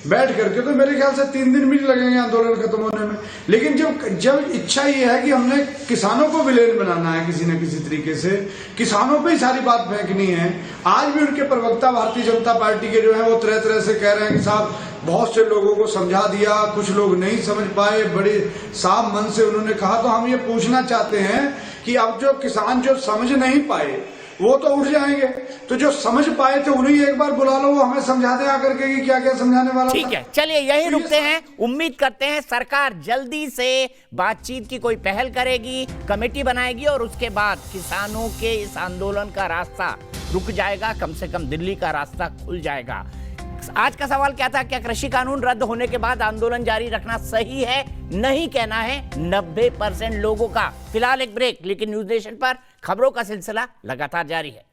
बैठ करके, तो मेरे ख्याल से 3 दिन भी लगेंगे आंदोलन खत्म होने में। लेकिन जब इच्छा ये है कि हमने किसानों को विलेन बनाना है किसी न किसी तरीके से, किसानों पे ही सारी बात फेंकनी है। आज भी उनके प्रवक्ता भारतीय जनता पार्टी के जो है वो तरह से कह रहे हैं कि साहब बहुत से लोगों को समझा दिया, कुछ लोग नहीं समझ पाए, बड़े साफ मन से उन्होंने कहा। तो हम ये पूछना चाहते हैं कि अब जो किसान जो समझ नहीं पाए वो तो उठ जाएंगे। तो जो समझ पाए थे उन्हें एक बार बुला लो, वो हमें समझा दे आकर के कि क्या क्या समझाने वाला। ठीक है, चलिए यही रुकते हैं। उम्मीद करते हैं सरकार जल्दी से बातचीत की कोई पहल करेगी, कमेटी बनाएगी और उसके बाद किसानों के इस आंदोलन का रास्ता रुक जाएगा, कम से कम दिल्ली का रास्ता खुल जाएगा। आज का सवाल क्या था? क्या कृषि कानून रद्द होने के बाद आंदोलन जारी रखना सही है? नहीं कहना है 90% लोगों का। फिलहाल एक ब्रेक, लेकिन न्यूज नेशन पर खबरों का सिलसिला लगातार जारी है।